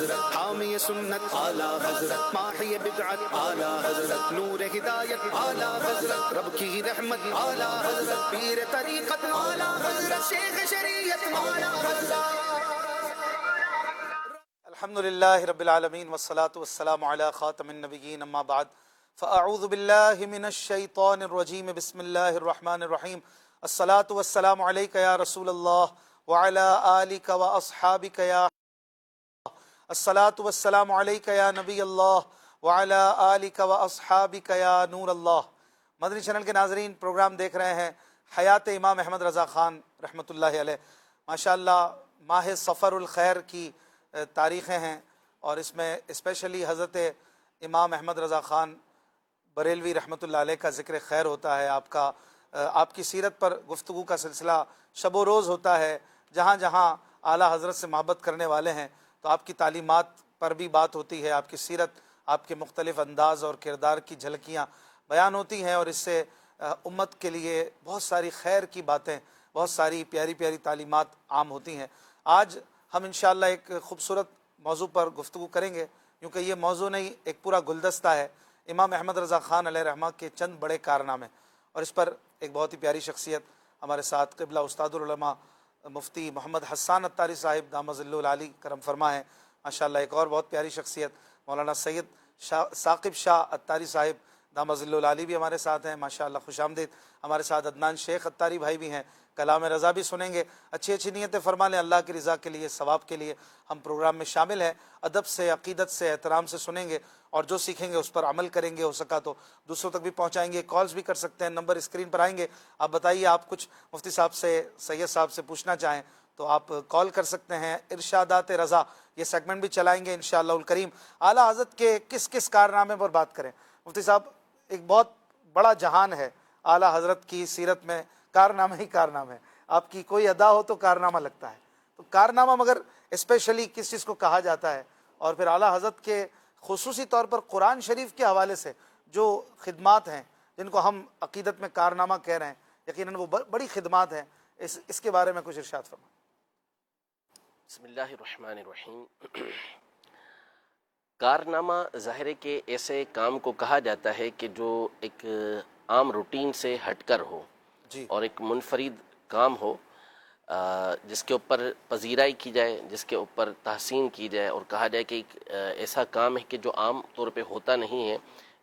حضرت حامی سنت اعلی حضرت ماحی بدعت اعلی حضرت نور ہدایت اعلی حضرت رب کی رحمت اعلی حضرت پیر طریقت اعلی حضرت شیخ شریعت اعلی حضرت. الحمدللہ رب العالمین والصلاة والسلام علی خاتم النبیین اما بعد فاعوذ باللہ من الشیطان الرجیم بسم اللہ الرحمن الرحیم الصلاة والسلام علیک یا رسول اللہ وعلی آلک واصحابک یا الصلاة والسلام علیک یا نبی اللہ وعلی آلک واصحابک یا نور اللہ. مدنی چینل کے ناظرین، پروگرام دیکھ رہے ہیں حیات امام احمد رضا خان رحمۃ اللہ علیہ. ماشاءاللہ ماہ صفر الخیر کی تاریخیں ہیں اور اس میں اسپیشلی حضرت امام احمد رضا خان بریلوی رحمۃ اللہ علیہ کا ذکر خیر ہوتا ہے. آپ کی سیرت پر گفتگو کا سلسلہ شب و روز ہوتا ہے. جہاں جہاں اعلیٰ حضرت سے محبت کرنے والے ہیں تو آپ کی تعلیمات پر بھی بات ہوتی ہے، آپ کی سیرت، آپ کے مختلف انداز اور کردار کی جھلکیاں بیان ہوتی ہیں، اور اس سے امت کے لیے بہت ساری خیر کی باتیں، بہت ساری پیاری پیاری تعلیمات عام ہوتی ہیں. آج ہم انشاءاللہ ایک خوبصورت موضوع پر گفتگو کریں گے، کیونکہ یہ موضوع نہیں ایک پورا گلدستہ ہے امام احمد رضا خان علیہ رحمہ کے چند بڑے کارنامے، اور اس پر ایک بہت ہی پیاری شخصیت ہمارے ساتھ قبلہ استاد العلماء مفتی محمد حسان عطاری صاحب دامت ظلہ العالی کرم فرما ہے. ماشاءاللہ ایک اور بہت پیاری شخصیت مولانا سید ثاقب شاہ عطاری صاحب دامت ظلہ العالی بھی ہمارے ساتھ ہیں. ماشاءاللہ خوش آمدید. ہمارے ساتھ عدنان شیخ عطاری بھائی بھی ہیں. کلام رضا بھی سنیں گے. اچھی اچھی نیتیں فرما لیں اللہ کی رضا کے لیے، ثواب کے لیے. ہم پروگرام میں شامل ہیں، ادب سے، عقیدت سے، احترام سے سنیں گے اور جو سیکھیں گے اس پر عمل کریں گے. ہو سکا تو دوسروں تک بھی پہنچائیں گے. کالز بھی کر سکتے ہیں، نمبر اسکرین پر آئیں گے. آپ بتائیے، آپ کچھ مفتی صاحب سے، سید صاحب سے پوچھنا چاہیں تو آپ کال کر سکتے ہیں. ارشادات رضا یہ سیگمنٹ بھی چلائیں گے انشاءاللہ الکریم. اعلیٰ حضرت کے کس کس کارنامے پر بات کریں؟ مفتی صاحب، ایک بہت بڑا جہان ہے اعلیٰ حضرت کی سیرت میں. کارنامہ ہی کارنامہ ہے. آپ کی کوئی ادا ہو تو کارنامہ لگتا ہے. تو کارنامہ مگر اسپیشلی کس چیز کو کہا جاتا ہے؟ اور پھر اعلیٰ حضرت کے خصوصی طور پر قرآن شریف کے حوالے سے جو خدمات ہیں جن کو ہم عقیدت میں کارنامہ کہہ رہے ہیں، یقیناً وہ بڑی خدمات ہیں. اس کے بارے میں کچھ ارشاد فرمائیں. بسم اللہ الرحمن الرحیم. کارنامہ ظاہر ہے کہ ایسے کام کو کہا جاتا ہے کہ جو ایک عام روٹین سے ہٹ کر ہو جی. اور ایک منفرد کام ہو، جس کے اوپر پذیرائی کی جائے، جس کے اوپر تحسین کی جائے، اور کہا جائے کہ ایک ایسا کام ہے کہ جو عام طور پہ ہوتا نہیں ہے،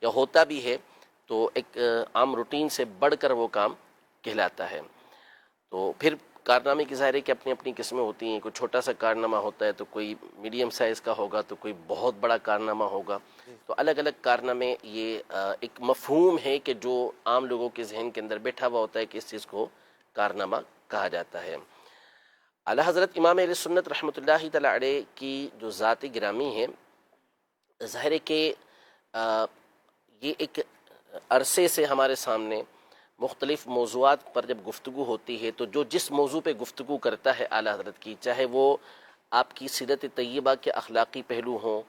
یا ہوتا بھی ہے تو ایک عام روٹین سے بڑھ کر وہ کام کہلاتا ہے. تو پھر کارنامے کی ظاہر ہے کہ اپنی اپنی قسمیں ہوتی ہیں. کوئی چھوٹا سا کارنامہ ہوتا ہے تو کوئی میڈیم سائز کا ہوگا، تو کوئی بہت بڑا کارنامہ ہوگا. تو الگ الگ کارنامے، یہ ایک مفہوم ہے کہ جو عام لوگوں کے ذہن کے اندر بیٹھا ہوا ہوتا ہے کہ اس چیز کو کارنامہ کہا جاتا ہے. اعلیٰ حضرت امام اہل سنت رحمۃ اللہ تعالی علیہ کی جو ذات گرامی ہے، ظاہر ہے کہ یہ ایک عرصے سے ہمارے سامنے مختلف موضوعات پر جب گفتگو ہوتی ہے تو جو جس موضوع پہ گفتگو کرتا ہے اعلیٰ حضرت کی، چاہے وہ آپ کی سیرت طیبہ کے اخلاقی پہلو ہوں،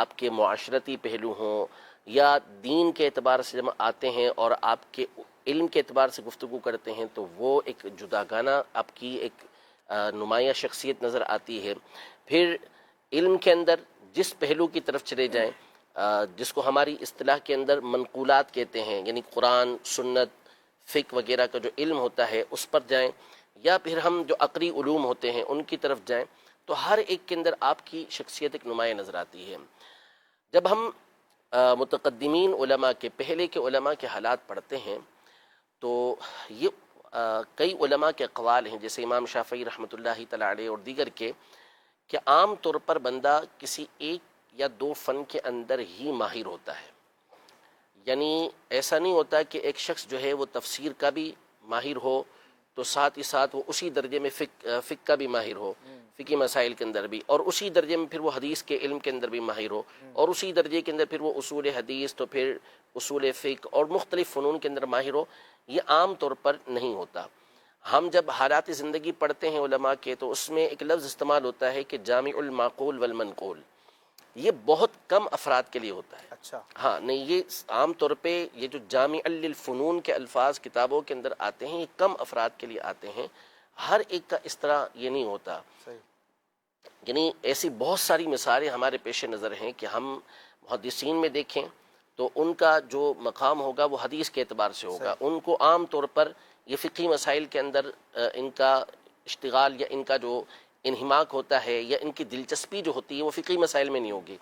آپ کے معاشرتی پہلو ہوں، یا دین کے اعتبار سے جب آتے ہیں اور آپ کے علم کے اعتبار سے گفتگو کرتے ہیں، تو وہ ایک جداگانہ آپ کی ایک نمایاں شخصیت نظر آتی ہے. پھر علم کے اندر جس پہلو کی طرف چلے جائیں، جس کو ہماری اصطلاح کے اندر منقولات کہتے ہیں، یعنی قرآن، سنت، فقہ وغیرہ کا جو علم ہوتا ہے اس پر جائیں، یا پھر ہم جو عقلی علوم ہوتے ہیں ان کی طرف جائیں، تو ہر ایک کے اندر آپ کی شخصیت ایک نمایاں نظر آتی ہے. جب ہم متقدمین علماء کے، پہلے کے علماء کے حالات پڑھتے ہیں تو یہ کئی علماء کے اقوال ہیں، جیسے امام شافعی رحمۃ اللہ تعالی علیہ اور دیگر کے، کہ عام طور پر بندہ کسی ایک یا دو فن کے اندر ہی ماہر ہوتا ہے. یعنی ایسا نہیں ہوتا کہ ایک شخص جو ہے وہ تفسیر کا بھی ماہر ہو تو ساتھ ہی ساتھ وہ اسی درجے میں فقہ کا بھی ماہر ہو، فقی مسائل کے اندر بھی، اور اسی درجے میں پھر وہ حدیث کے علم کے اندر بھی ماہر ہو، اور اسی درجے کے اندر پھر وہ اصول حدیث، تو پھر اصول فقہ اور مختلف فنون کے اندر ماہر ہو. یہ عام طور پر نہیں ہوتا. ہم جب حالات زندگی پڑھتے ہیں علماء کے تو اس میں ایک لفظ استعمال ہوتا ہے کہ جامع المعقول والمنقول. یہ بہت کم افراد کے لیے ہوتا ہے. اچھا. ہاں نہیں، یہ عام طور پہ یہ جو جامع للفنون کے الفاظ کتابوں کے اندر آتے ہیں یہ کم افراد کے لیے آتے ہیں. ہر ایک کا اس طرح یہ نہیں ہوتا. صحیح. یعنی ایسی بہت ساری مثالیں ہمارے پیش نظر ہیں کہ ہم محدثین میں دیکھیں تو ان کا جو مقام ہوگا وہ حدیث کے اعتبار سے ہوگا. ان کو عام طور پر یہ فقہی مسائل کے اندر ان کا اشتغال یا ان کا جو انہماک ہوتا ہے یا ان کی دلچسپی جو ہوتی ہے وہ فقہی مسائل میں نہیں ہوگی.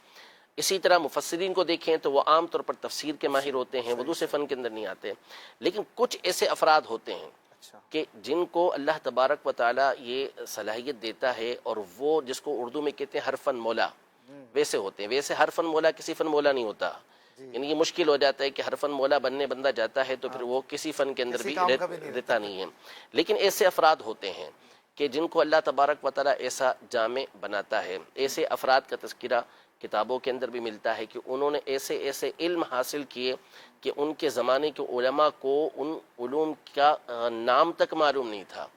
اسی طرح مفسرین کو دیکھیں تو وہ عام طور پر تفسیر کے ماہر ہوتے ہیں، وہ دوسرے فن کے اندر نہیں آتے. لیکن کچھ ایسے افراد ہوتے ہیں کہ جن کو اللہ تبارک و تعالیٰ یہ صلاحیت دیتا ہے، اور وہ جس کو اردو میں کہتے ہیں ہر فن مولا، ویسے ہوتے ہیں. ویسے ہر فن مولا کسی فن مولا نہیں ہوتا. یعنی یہ مشکل ہو جاتا ہے کہ ہر فن مولا بننے بندہ جاتا ہے تو پھر وہ کسی فن کے اندر بھی رہتا نہیں ہے. لیکن ایسے افراد ہوتے ہیں کہ جن کو اللہ تبارک و تعالیٰ ایسا جامع بناتا ہے. ایسے افراد کا تذکرہ کتابوں کے اندر بھی ملتا ہے کہ انہوں نے ایسے ایسے علم حاصل کیے کہ ان کے زمانے کے علماء کو ان علوم کا نام تک معلوم نہیں تھا،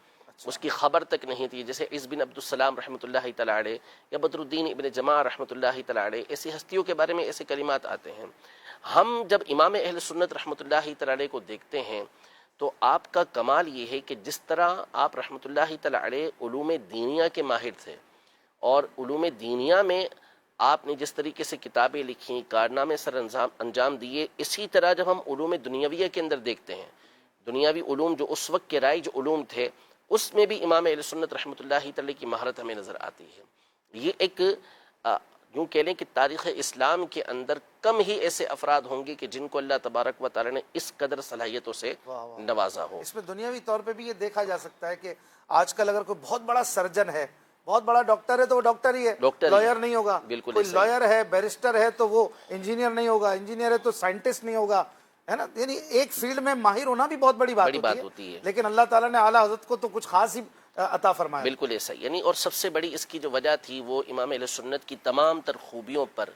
اس کی خبر تک نہیں تھی. جیسے عز بن عبد السلام رحمۃ اللہ تعالیٰ علیہ یا بدر الدین ابن جماع رحمۃ اللہ تعالیٰ علیہ، ایسی ہستیوں کے بارے میں ایسے کلمات آتے ہیں. ہم جب امام اہل سنت رحمۃ اللہ تعالیٰ علیہ کو دیکھتے ہیں تو آپ کا کمال یہ ہے کہ جس طرح آپ رحمۃ اللہ تعالیٰ علیہ علوم دینیہ کے ماہر تھے، اور علوم دینیہ میں آپ نے جس طریقے سے کتابیں لکھیں، کارنامے سر انجام دیے، اسی طرح جب ہم علوم دنیاویہ کے اندر دیکھتے ہیں، دنیاوی علوم جو اس وقت کے رائج علوم تھے، اس میں بھی امام اہل سنت رحمۃ اللہ تعالی کی مہارت ہمیں نظر آتی ہے. یہ ایک یوں کہہ لیں کہ تاریخ اسلام کے اندر کم ہی ایسے افراد ہوں گے کہ جن کو اللہ تبارک و تعالی نے اس قدر صلاحیتوں سے نوازا ہو. اس میں دنیاوی طور پہ بھی یہ دیکھا جا سکتا ہے کہ آج کل اگر کوئی بہت بڑا سرجن ہے، بہت بڑا ڈاکٹر ہے تو وہ ڈاکٹر ہی ہے، لائر نہیں ہوگا. کوئی لائر ہے، بیرسٹر ہے تو وہ انجینئر نہیں ہوگا، انجینئر ہے تو سائنٹسٹ نہیں ہوگا، ہے نا. یعنی ایک فیلڈ میں ماہر ہونا بھی بہت بڑی بات ہوتی ہے. لیکن اللہ تعالیٰ نے اعلیٰ حضرت کو تو کچھ خاص ہی عطا فرمایا. بالکل ایسا. یعنی اور سب سے بڑی اس کی جو وجہ تھی وہ امام اہل سنت کی تمام تر خوبیوں پر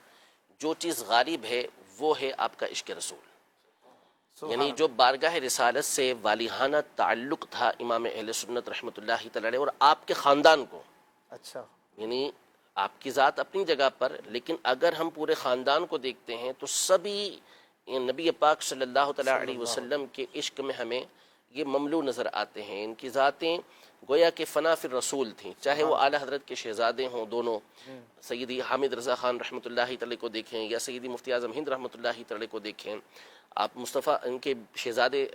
جو چیز غالب ہے وہ ہے آپ کا عشق رسول. یعنی جو بارگاہ رسالت سے والہانہ تعلق تھا امام اہل سنت رحمۃ اللہ تعالی علیہ اور آپ کے خاندان کو. اچھا. یعنی آپ کی ذات اپنی جگہ پر، لیکن اگر ہم پورے خاندان کو دیکھتے ہیں تو سبھی نبی پاک صلی اللہ تعالیٰ علیہ وسلم کے عشق میں ہمیں یہ مملو نظر آتے ہیں. ان کی ذاتیں گویا کہ فنا فی الرسول تھیں، چاہے وہ اعلیٰ حضرت کے شہزادے ہوں دونوں، سیدی حامد رضا خان رحمۃ اللہ تعالی کو دیکھیں یا سیدی مفتی اعظم ہند رحمۃ اللہ تعالی کو دیکھیں، آپ مصطفیٰ ان کے شہزادے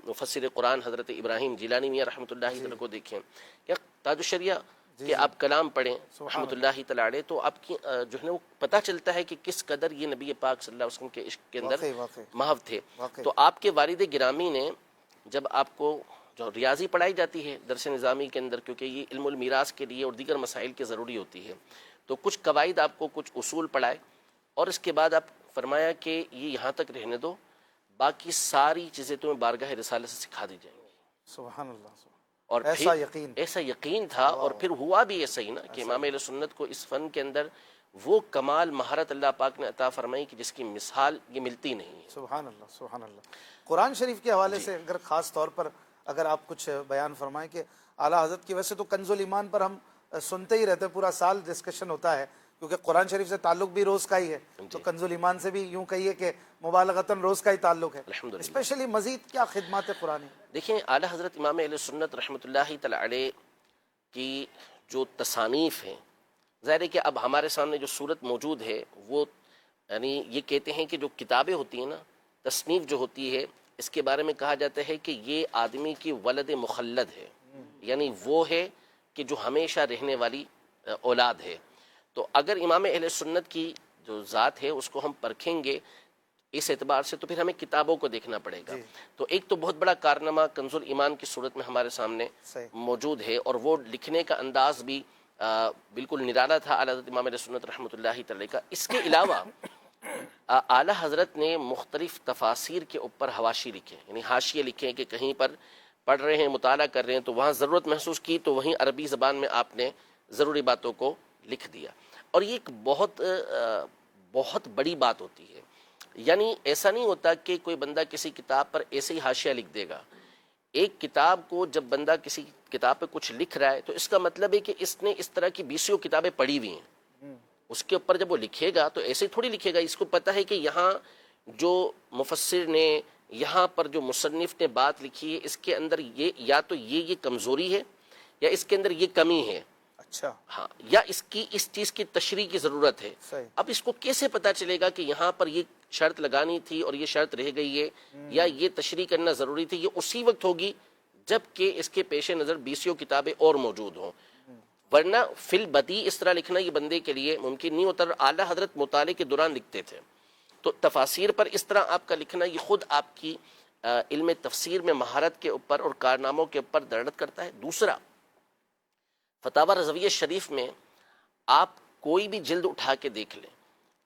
مفسر قرآن حضرت ابراہیم جیلانی میاں رحمۃ اللہ تعالی کو دیکھیں، یا تاج الشریعہ کہ آپ کلام پڑھیں رحمۃ اللہ تعالی علیہ، تو آپ کی جو ہے نا وہ پتہ چلتا ہے کہ کس قدر یہ نبی پاک صلی اللہ علیہ وسلم کے عشق کے اندر محو تھے. تو آپ کے والد گرامی نے جب آپ کو جو ریاضی پڑھائی جاتی ہے درس نظامی کے اندر، کیونکہ یہ علم المیراث کے لیے اور دیگر مسائل کی ضروری ہوتی ہے، تو کچھ قواعد آپ کو، کچھ اصول پڑھائے، اور اس کے بعد آپ فرمایا کہ یہ یہاں تک رہنے دو، باقی ساری چیزیں تمہیں بارگاہ رسالت سے سکھا دی جائیں گی. سبحان اللہ. اور ایسا یقین تھا، اور پھر ہوا بھی ایسا ہی نا کہ امام اہل سنت کو اس فن کے اندر وہ کمال مہارت اللہ پاک نے عطا فرمائی کہ جس کی مثال یہ ملتی نہیں ہے. سبحان اللہ سبحان اللہ. قرآن شریف کے حوالے سے اگر خاص طور پر اگر آپ کچھ بیان فرمائیں کہ اعلیٰ حضرت کی، ویسے تو کنز الایمان پر ہم سنتے ہی رہتے، پورا سال ڈسکشن ہوتا ہے کیونکہ قرآن شریف سے تعلق بھی روز کا ہی ہے، تو کنز الایمان سے بھی یوں کہیے کہ مبالغتاً روز کا ہی تعلق ہے. اسپیشلی مزید کیا خدمات قرآن؟ دیکھیں اعلیٰ حضرت امام اہل سنت رحمۃ اللہ تعالی علیہ کی جو تصانیف ہیں، ظاہر ہے کہ اب ہمارے سامنے جو صورت موجود ہے وہ یعنی یہ کہتے ہیں کہ جو کتابیں ہوتی ہیں نا، تصنیف جو ہوتی ہے، اس کے بارے میں کہا جاتا ہے کہ یہ آدمی کی ولد مخلد ہے، یعنی وہ ہے کہ جو ہمیشہ رہنے والی اولاد ہے. تو اگر امام اہل سنت کی جو ذات ہے اس کو ہم پرکھیں گے اس اعتبار سے تو پھر ہمیں کتابوں کو دیکھنا پڑے گا. تو ایک تو بہت بڑا کارنامہ کنز الایمان کی صورت میں ہمارے سامنے موجود ہے، اور وہ لکھنے کا انداز بھی بالکل نرالا تھا اعلیٰ حضرت امام اہل سنت رحمۃ اللہ تعالی کا. اس کے علاوہ اعلیٰ حضرت نے مختلف تفاسیر کے اوپر حواشی لکھے، یعنی حاشیے لکھے کہ کہیں پر پڑھ رہے ہیں، مطالعہ کر رہے ہیں تو وہاں ضرورت محسوس کی تو وہیں عربی زبان میں آپ نے ضروری باتوں کو لکھ دیا. اور یہ ایک بہت بڑی بات ہوتی ہے. یعنی ایسا نہیں ہوتا کہ کوئی بندہ کسی کتاب پر ایسے ہی حاشیہ لکھ دے گا. ایک کتاب کو جب بندہ کسی کتاب پہ کچھ لکھ رہا ہے تو اس کا مطلب ہے کہ اس نے اس طرح کی 20 کتابیں پڑھی ہوئی ہیں. اس کے اوپر جب وہ لکھے گا تو ایسے تھوڑی لکھے گا، اس کو پتہ ہے کہ یہاں جو مفسر نے، یہاں پر جو مصنف نے بات لکھی ہے، اس کے اندر یہ یا تو یہ کمزوری ہے یا اس کے اندر یہ کمی ہے. اچھا ہاں، یا اس چیز کی تشریح کی ضرورت ہے. صحیح. اب اس کو کیسے پتا چلے گا کہ یہاں پر یہ شرط لگانی تھی اور یہ شرط رہ گئی ہے، یا یہ تشریح کرنا ضروری تھی؟ یہ اسی وقت ہوگی جب کہ اس کے پیش نظر 20 کتابیں اور موجود ہوں، ورنہ فی البدیع اس طرح لکھنا یہ بندے کے لیے ممکن نہیں ہوتا. اعلیٰ حضرت مطالعے کے دوران لکھتے تھے. تو تفاسیر پر اس طرح آپ کا لکھنا یہ خود آپ کی علم تفسیر میں مہارت کے اوپر اور کارناموں کے اوپر دلالت کرتا ہے. دوسرا، فتاوی رضویہ شریف میں آپ کوئی بھی جلد اٹھا کے دیکھ لیں،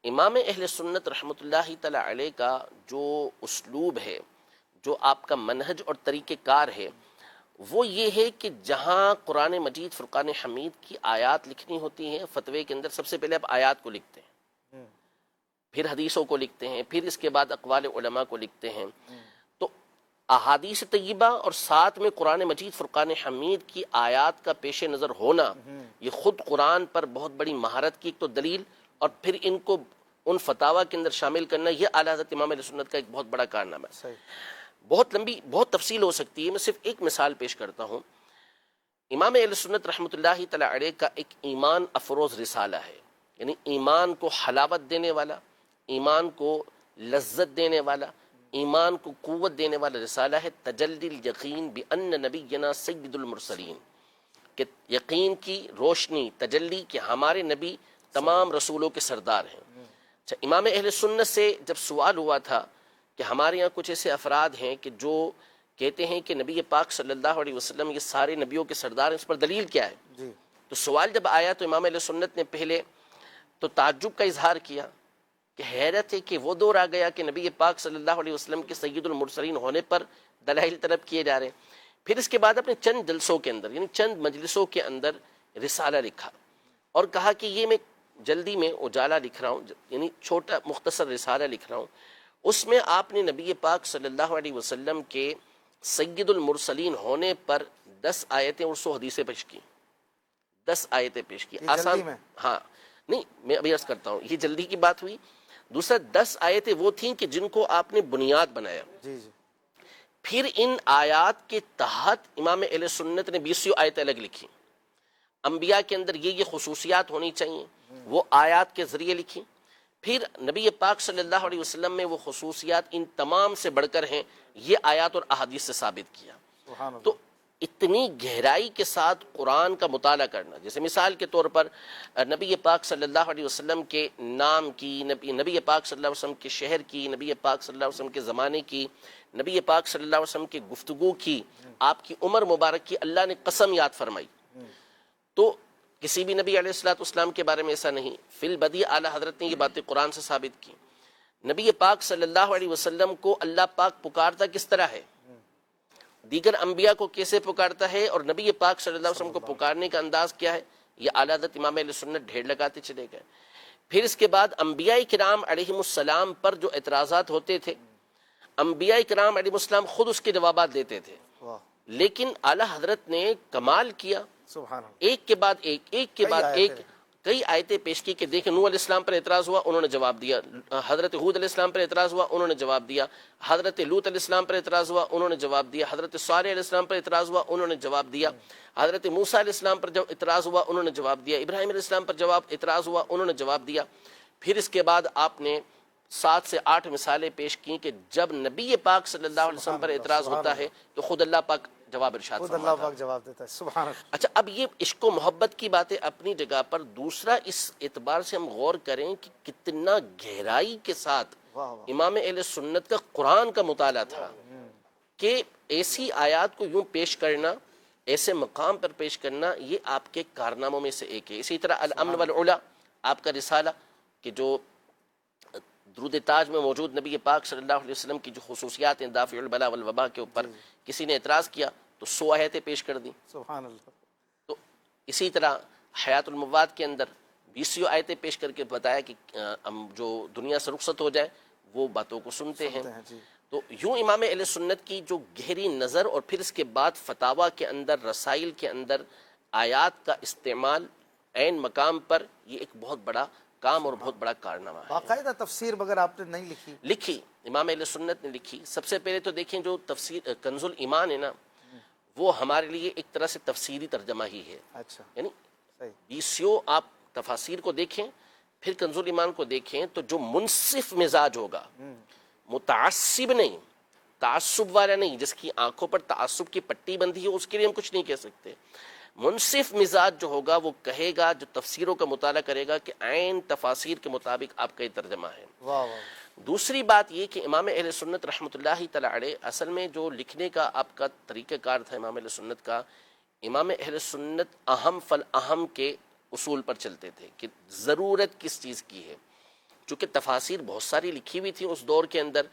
امام اہل سنت رحمۃ اللہ تعالی علیہ کا جو اسلوب ہے، جو آپ کا منہج اور طریقہ کار ہے، وہ یہ ہے کہ جہاں قرآن مجید فرقان حمید کی آیات لکھنی ہوتی ہیں، فتوے کے اندر سب سے پہلے آپ آیات کو لکھتے ہیں، پھر حدیثوں کو لکھتے ہیں، پھر اس کے بعد اقوال علماء کو لکھتے ہیں. تو احادیث طیبہ اور ساتھ میں قرآن مجید فرقان حمید کی آیات کا پیش نظر ہونا، یہ خود قرآن پر بہت بڑی مہارت کی ایک تو دلیل، اور پھر ان کو ان فتاوی کے اندر شامل کرنا، یہ اعلیٰ حضرت امام علیہ سنت کا ایک بہت بڑا کارنامہ ہے. صحیح. بہت لمبی بہت تفصیل ہو سکتی ہے، میں صرف ایک مثال پیش کرتا ہوں. امام اہل سنت رحمۃ اللہ تعالی علیہ کا ایک ایمان افروز رسالہ ہے، یعنی ایمان کو حلاوت دینے والا، ایمان کو لذت دینے والا، ایمان کو قوت دینے والا رسالہ ہے تجلی الیقین بان نبینا سید المرسلین، کہ یقین کی روشنی، تجلی، کہ ہمارے نبی تمام رسولوں کے سردار ہیں. اچھا، امام اہل سنت سے جب سوال ہوا تھا کہ ہمارے یہاں کچھ ایسے افراد ہیں کہ جو کہتے ہیں کہ نبی پاک صلی اللہ علیہ وسلم یہ سارے نبیوں کے سردار ہیں، اس پر دلیل کیا ہے؟ جی. تو سوال جب آیا تو امام علیہ سنت نے پہلے تو تعجب کا اظہار کیا کہ حیرت ہے کہ وہ دور آ گیا کہ نبی پاک صلی اللہ علیہ وسلم کے سید المرسلین ہونے پر دلائل طلب کیے جا رہے ہیں. پھر اس کے بعد اپنے چند جلسوں کے اندر، یعنی چند مجلسوں کے اندر رسالہ لکھا اور کہا کہ یہ میں جلدی میں اجالا لکھ رہا ہوں، یعنی چھوٹا مختصر رسالہ لکھ رہا ہوں. اس میں آپ نے نبی پاک صلی اللہ علیہ وسلم کے سید المرسلین ہونے پر 10 آیتیں اور 100 حدیثیں پیش کی. 10 آیتیں پیش کی. آسان، میں؟ ہاں نہیں، میں ابھی عرض کرتا ہوں، یہ جلدی کی بات ہوئی. دوسرا، 10 آیتیں وہ تھیں کہ جن کو آپ نے بنیاد بنایا. جی جی. پھر ان آیات کے تحت امام اہل سنت نے 20 آیتیں الگ لکھی. انبیاء کے اندر یہ خصوصیات ہونی چاہیے، وہ آیات کے ذریعے لکھی. پھر نبی پاک صلی اللہ علیہ وسلم میں وہ خصوصیات ان تمام سے بڑھ کر ہیں، یہ آیات اور احادیث سے ثابت کیا. سبحان اللہ. تو اتنی گہرائی کے ساتھ قرآن کا مطالعہ کرنا، جیسے مثال کے طور پر نبی پاک صلی اللہ علیہ وسلم کے نام کی، نبی پاک صلی اللہ علیہ وسلم کے شہر کی، نبی پاک صلی اللہ علیہ وسلم کے زمانے کی، نبی پاک صلی اللہ علیہ وسلم کی گفتگو کی، آپ کی عمر مبارک کی اللہ نے قسم یاد فرمائی. تو کسی بھی نبی علیہ الصلوۃ والسلام کے بارے میں ایسا نہیں. فی البدیع اعلیٰ حضرت نے یہ باتیں قرآن سے ثابت کی. نبی پاک صلی اللہ علیہ وسلم کو اللہ پاک پکارتا کس طرح ہے، دیگر انبیاء کو کیسے پکارتا ہے، اور نبی پاک صلی اللہ علیہ وسلم کو پکارنے کا انداز کیا ہے، یہ اعلیٰ حضرت امام علیہ سنت ڈھیر لگاتے چلے گئے. پھر اس کے بعد انبیاء کرام علیہم السلام پر جو اعتراضات ہوتے تھے، انبیاء کرام علیہم السلام خود اس کے جوابات دیتے تھے. واہ. لیکن اعلیٰ حضرت نے کمال کیا، سبحان اللہ. ایک کے بعد ایک، ایک کے کئی بعد ایک، آیتیں. کئی آیتیں پیش کی کہ دیکھیں نوح علیہ السلام پر اعتراض ہوا، انہوں نے جواب دیا. حضرت ہود علیہ السلام پر اعتراض ہوا، انہوں نے جواب دیا. حضرت لوط علیہ السلام پر اعتراض ہوا، انہوں نے جواب دیا. حضرت صالح علیہ السلام پر اعتراض ہوا، انہوں نے جواب دیا. حضرت موسیٰ علیہ السلام پر جب اعتراض ہوا، انہوں نے جواب دیا. ابراہیم علیہ السلام پر اعتراض ہوا، انہوں نے جواب دیا. پھر اس کے بعد آپ نے 7 سے 8 مثالیں پیش کی کہ جب نبی پاک صلی اللہ علیہ وسلم پر اعتراض ہوتا ہے تو خود اللہ پاک جواب ارشاد خود فرماتا اللہ ہے. پاک جواب دیتا ہے. سبحان اللہ. اچھا، اب یہ عشق و محبت کی باتیں اپنی جگہ پر. دوسرا، اس اعتبار سے ہم غور کریں کہ کتنا گہرائی کے ساتھ واہ واہ. امام اہل سنت کا قرآن کا مطالعہ تھا کہ ایسی آیات کو یوں پیش کرنا، ایسے مقام پر پیش کرنا، یہ آپ کے کارناموں میں سے ایک ہے. اسی طرح الامن والعلا، آپ کا رسالہ کہ جو درود تاج میں موجود نبی پاک صلی اللہ علیہ وسلم کی جو خصوصیات ہیں دافع البلا والوبا کے اوپر، کسی نے اعتراض کیا تو 100 آیتیں پیش کر دیں. سبحان اللہ. تو اسی طرح حیات المواد کے اندر 20 آیتیں پیش کر کے بتایا کہ ہم جو دنیا سے رخصت ہو جائے وہ باتوں کو سنتے ہیں. جی. تو یوں امام اہل سنت کی جو گہری نظر، اور پھر اس کے بعد فتاوی کے اندر، رسائل کے اندر آیات کا استعمال عین مقام پر، یہ ایک بہت بڑا کام اور بہت بڑا کارنامہ ہے. باقاعدہ تفسیر مگر آپ نے نہیں لکھی. لکھی، امام اہل سنت نے لکھی. سب سے پہلے تو دیکھیں جو تفسیر کنز الایمان ہے نا، وہ ہمارے لیے ایک طرح سے تفسیری ترجمہ ہی ہے. اچھا. یعنی صحیح. بیسیوں آپ تفاسیر کو دیکھیں، پھر کنز الایمان کو دیکھیں، تو جو منصف مزاج ہوگا، متعصب نہیں، تعصب والا نہیں، جس کی آنکھوں پر تعصب کی پٹی بندھی ہے، اس کے لیے ہم کچھ نہیں کہہ سکتے. منصف مزاج جو ہوگا وہ کہے گا، جو تفسیروں کا مطالعہ کرے گا، کہ عین تفاسیر کے مطابق آپ کا یہ ترجمہ ہے. واہ واہ. دوسری بات یہ کہ امام اہل سنت رحمۃ اللہ تعالی علیہ، اصل میں جو لکھنے کا آپ کا طریقہ کار تھا امام اہل سنت کا، امام اہل سنت اہم فالاہم کے اصول پر چلتے تھے کہ ضرورت کس چیز کی ہے. چونکہ تفاسیر بہت ساری لکھی ہوئی تھیں اس دور کے اندر،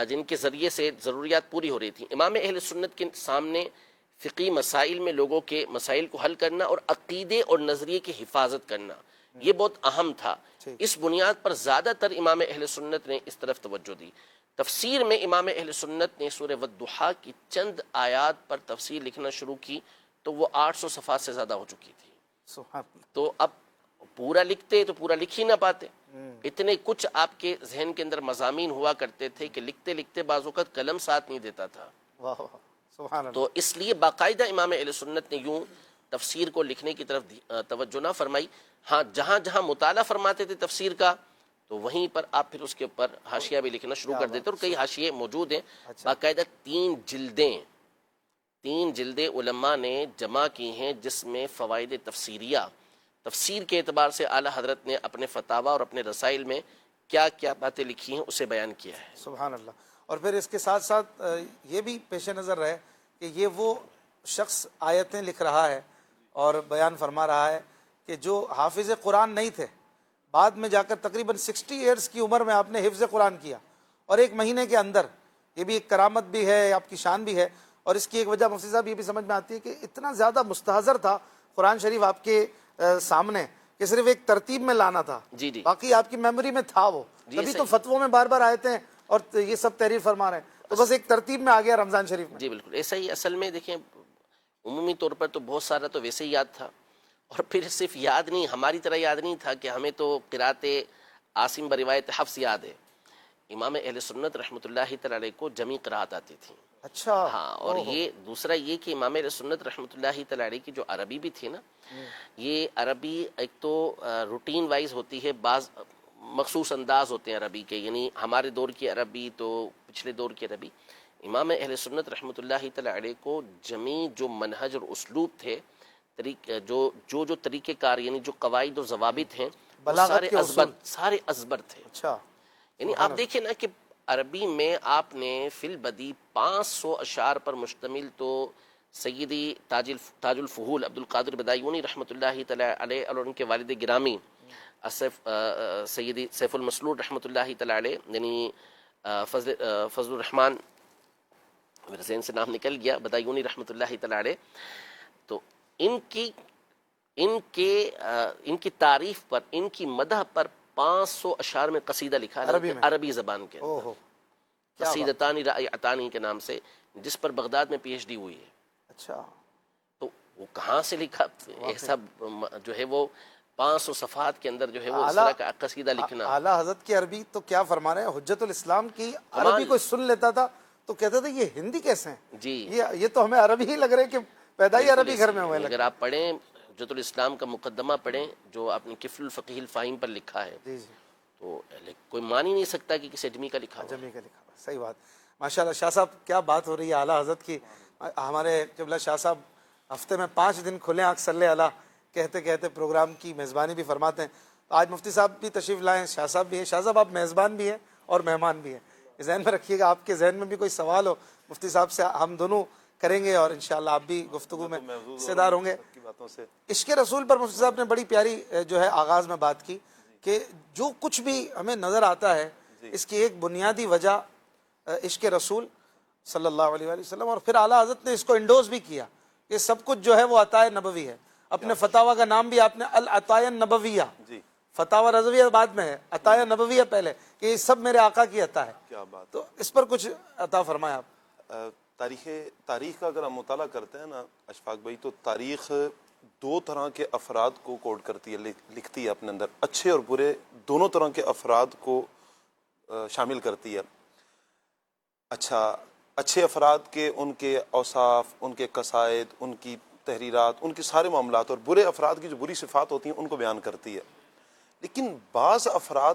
جن کے ذریعے سے ضروریات پوری ہو رہی تھیں. امام اہل سنت کے سامنے فقی مسائل میں لوگوں کے مسائل کو حل کرنا اور عقیدے اور نظریے کی حفاظت کرنا، یہ بہت اہم تھا. اس بنیاد پر زیادہ تر امام اہل سنت نے اس طرف توجہ دی. تفسیر میں امام اہل سنت نے سورہ والضحیٰ کی چند آیات پر تفسیر لکھنا شروع کی تو وہ 800 صفحات سے زیادہ ہو چکی تھی. سبحان اللہ. تو اب پورا لکھتے تو پورا لکھ ہی نہ پاتے. اتنے کچھ آپ کے ذہن کے اندر مضامین ہوا کرتے تھے کہ لکھتے لکھتے بعض اوقات قلم ساتھ نہیں دیتا تھا. واہ واہ. سبحان اللہ. تو اس لیے باقاعدہ امام اہل سنت نے یوں تفسیر کو لکھنے کی طرف توجہ نہ فرمائی. ہاں جہاں جہاں مطالعہ فرماتے تھے تفسیر کا تو وہیں پر آپ پھر اس کے اوپر حاشیہ بھی لکھنا شروع کر دیتے. اور کئی حاشیے موجود ہیں باقاعدہ 3 جلدیں علماء نے جمع کی ہیں، جس میں فوائد تفسیریہ، تفسیر کے اعتبار سے اعلیٰ حضرت نے اپنے فتاوی اور اپنے رسائل میں کیا کیا باتیں لکھی ہیں اسے بیان کیا ہے. سبحان اللہ. اور پھر اس کے ساتھ ساتھ یہ بھی پیش نظر رہے کہ یہ وہ شخص آیتیں لکھ رہا ہے اور بیان فرما رہا ہے کہ جو حافظ قرآن نہیں تھے، بعد میں جا کر تقریباً 60 ایئرس کی عمر میں آپ نے حفظ قرآن کیا، اور 1 مہینے کے اندر. یہ بھی ایک کرامت بھی ہے، آپ کی شان بھی ہے. اور اس کی ایک وجہ مفتی صاحب یہ بھی سمجھ میں آتی ہے کہ اتنا زیادہ مستحضر تھا قرآن شریف آپ کے سامنے کہ صرف ایک ترتیب میں لانا تھا. جی جی باقی آپ کی میموری میں تھا وہ. تبھی تو فتووں میں بار بار آئے تھے اور یہ سب تحریر فرما رہے ہیں. تو بس ایک ترتیب میں آ گیا رمضان شریف میں. جی بالکل ایسا ہی. اصل میں دیکھیں عمومی طور پر تو بہت سارا تو ویسے ہی یاد تھا، اور پھر صرف یاد نہیں، ہماری طرح یاد نہیں تھا کہ ہمیں تو قرات عاصم بروایت حفظ یاد ہے. امام اہل سنت رحمۃ اللہ تعالی علیہ کو جمی قرات آتی تھی. اچھا. ہاں. اور یہ دوسرا یہ کہ امام اہل سنت رحمۃ اللہ تعالی علیہ کی جو عربی بھی تھی نا، یہ عربی ایک تو روٹین وائز ہوتی ہے، بعض مخصوص انداز ہوتے ہیں عربی کے، یعنی ہمارے دور کی عربی تو پچھلے دور کی عربی. امام اہل سنت رحمۃ اللہ تعالی علیہ کو جمی جو منہج اور اسلوب تھے، جو طریقہ کار، یعنی جو قواعد و ضوابط ہیں، سارے ازبر تھے. اچھا. یعنی آپ دیکھیں نا کہ عربی میں آپ نے فی البدی 500 اشعار پر مشتمل تو سیدی تاج الفہول عبد القادر بدایونی رحمۃ اللہ تعالی علیہ اور ان کے والد گرامی سیدی سیف المسلول رحمۃ اللہ تعالی علیہ، یعنی فضل الرحمن، میرے ذہن سے نام نکل گیا، بدایونی رحمۃ اللہ تعالی علیہ. تو ان کی تعریف پر، ان کی مدح پر 500 اشعار میں قصیدہ لکھا ہے عربی زبان کے اندر، قصیدتان رائعتان کے نام سے، جس پر بغداد میں پی ایچ ڈی ہوئی ہے. اچھا. تو وہ کہاں سے لکھا؟ ایسا جو ہے وہ 500 صفحات کے اندر جو ہے وہ اس طرح کا قصیدہ لکھنا. اعلیٰ حضرت کی عربی تو کیا فرما رہے ہیں. حجت الاسلام کی عربی کوئی سن لیتا تھا تو کہتے تھے یہ ہندی کیسے ہیں؟ جی یہ تو ہمیں عربی ہی لگ رہے کہ پیدا ہی عربی گھر میں ہوئے. اگر آپ پڑھیں حجت الاسلام کا مقدمہ پڑھیں جو آپ نے کفل الفقیہ الفہیم پر لکھا ہے، تو کوئی مان ہی نہیں سکتا کہ کسی اجمی کا لکھا. صحیح بات. ماشاءاللہ شاہ صاحب کیا بات ہو رہی ہے اعلیٰ حضرت کی. ہمارے قبلہ شاہ صاحب ہفتے میں 5 دن کھلے آنکھ صلی اللہ کہتے کہتے پروگرام کی میزبانی بھی فرماتے ہیں. آج مفتی صاحب بھی تشریف لائیں، شاہ صاحب بھی ہیں. شاہ صاحب آپ میزبان بھی ہیں اور مہمان بھی ہیں. ذہن میں رکھیے گا، آپ کے ذہن میں بھی کوئی سوال ہو مفتی صاحب سے ہم دونوں کریں گے، اور انشاءاللہ آپ بھی گفتگو میں حصے دار ہوں گے. عشق رسول پر مفتی صاحب نے بڑی پیاری جو ہے آغاز میں بات کی کہ جو کچھ بھی ہمیں نظر آتا ہے اس کی ایک بنیادی وجہ عشق رسول صلی اللہ علیہ وآلہ وسلم، اور پھر اعلیٰ حضرت نے اس کو انڈوز بھی کیا کہ سب کچھ جو ہے وہ عطائے نبوی ہے. اپنے فتاوی کا نام بھی آپ نے العطایہ النبویہ، فتاوی رضویہ بعد میں ہے، عطایہ نبویہ پہلے، کہ یہ سب میرے آقا کی عطا ہے. تو اس پر کچھ عطا فرمائیں آپ. تاریخ کا اگر ہم مطالعہ کرتے ہیں نا اشفاق بھائی، تو تاریخ 2 طرح کے افراد کو کوڈ کرتی ہے، لکھتی ہے اپنے اندر، اچھے اور برے دونوں طرح کے افراد کو شامل کرتی ہے. اچھے افراد کے ان کے اوصاف، ان کے قصائد، ان کی تحریرات، ان کے سارے معاملات اور برے افراد کی جو بری صفات ہوتی ہیں ان کو بیان کرتی ہے. لیکن بعض افراد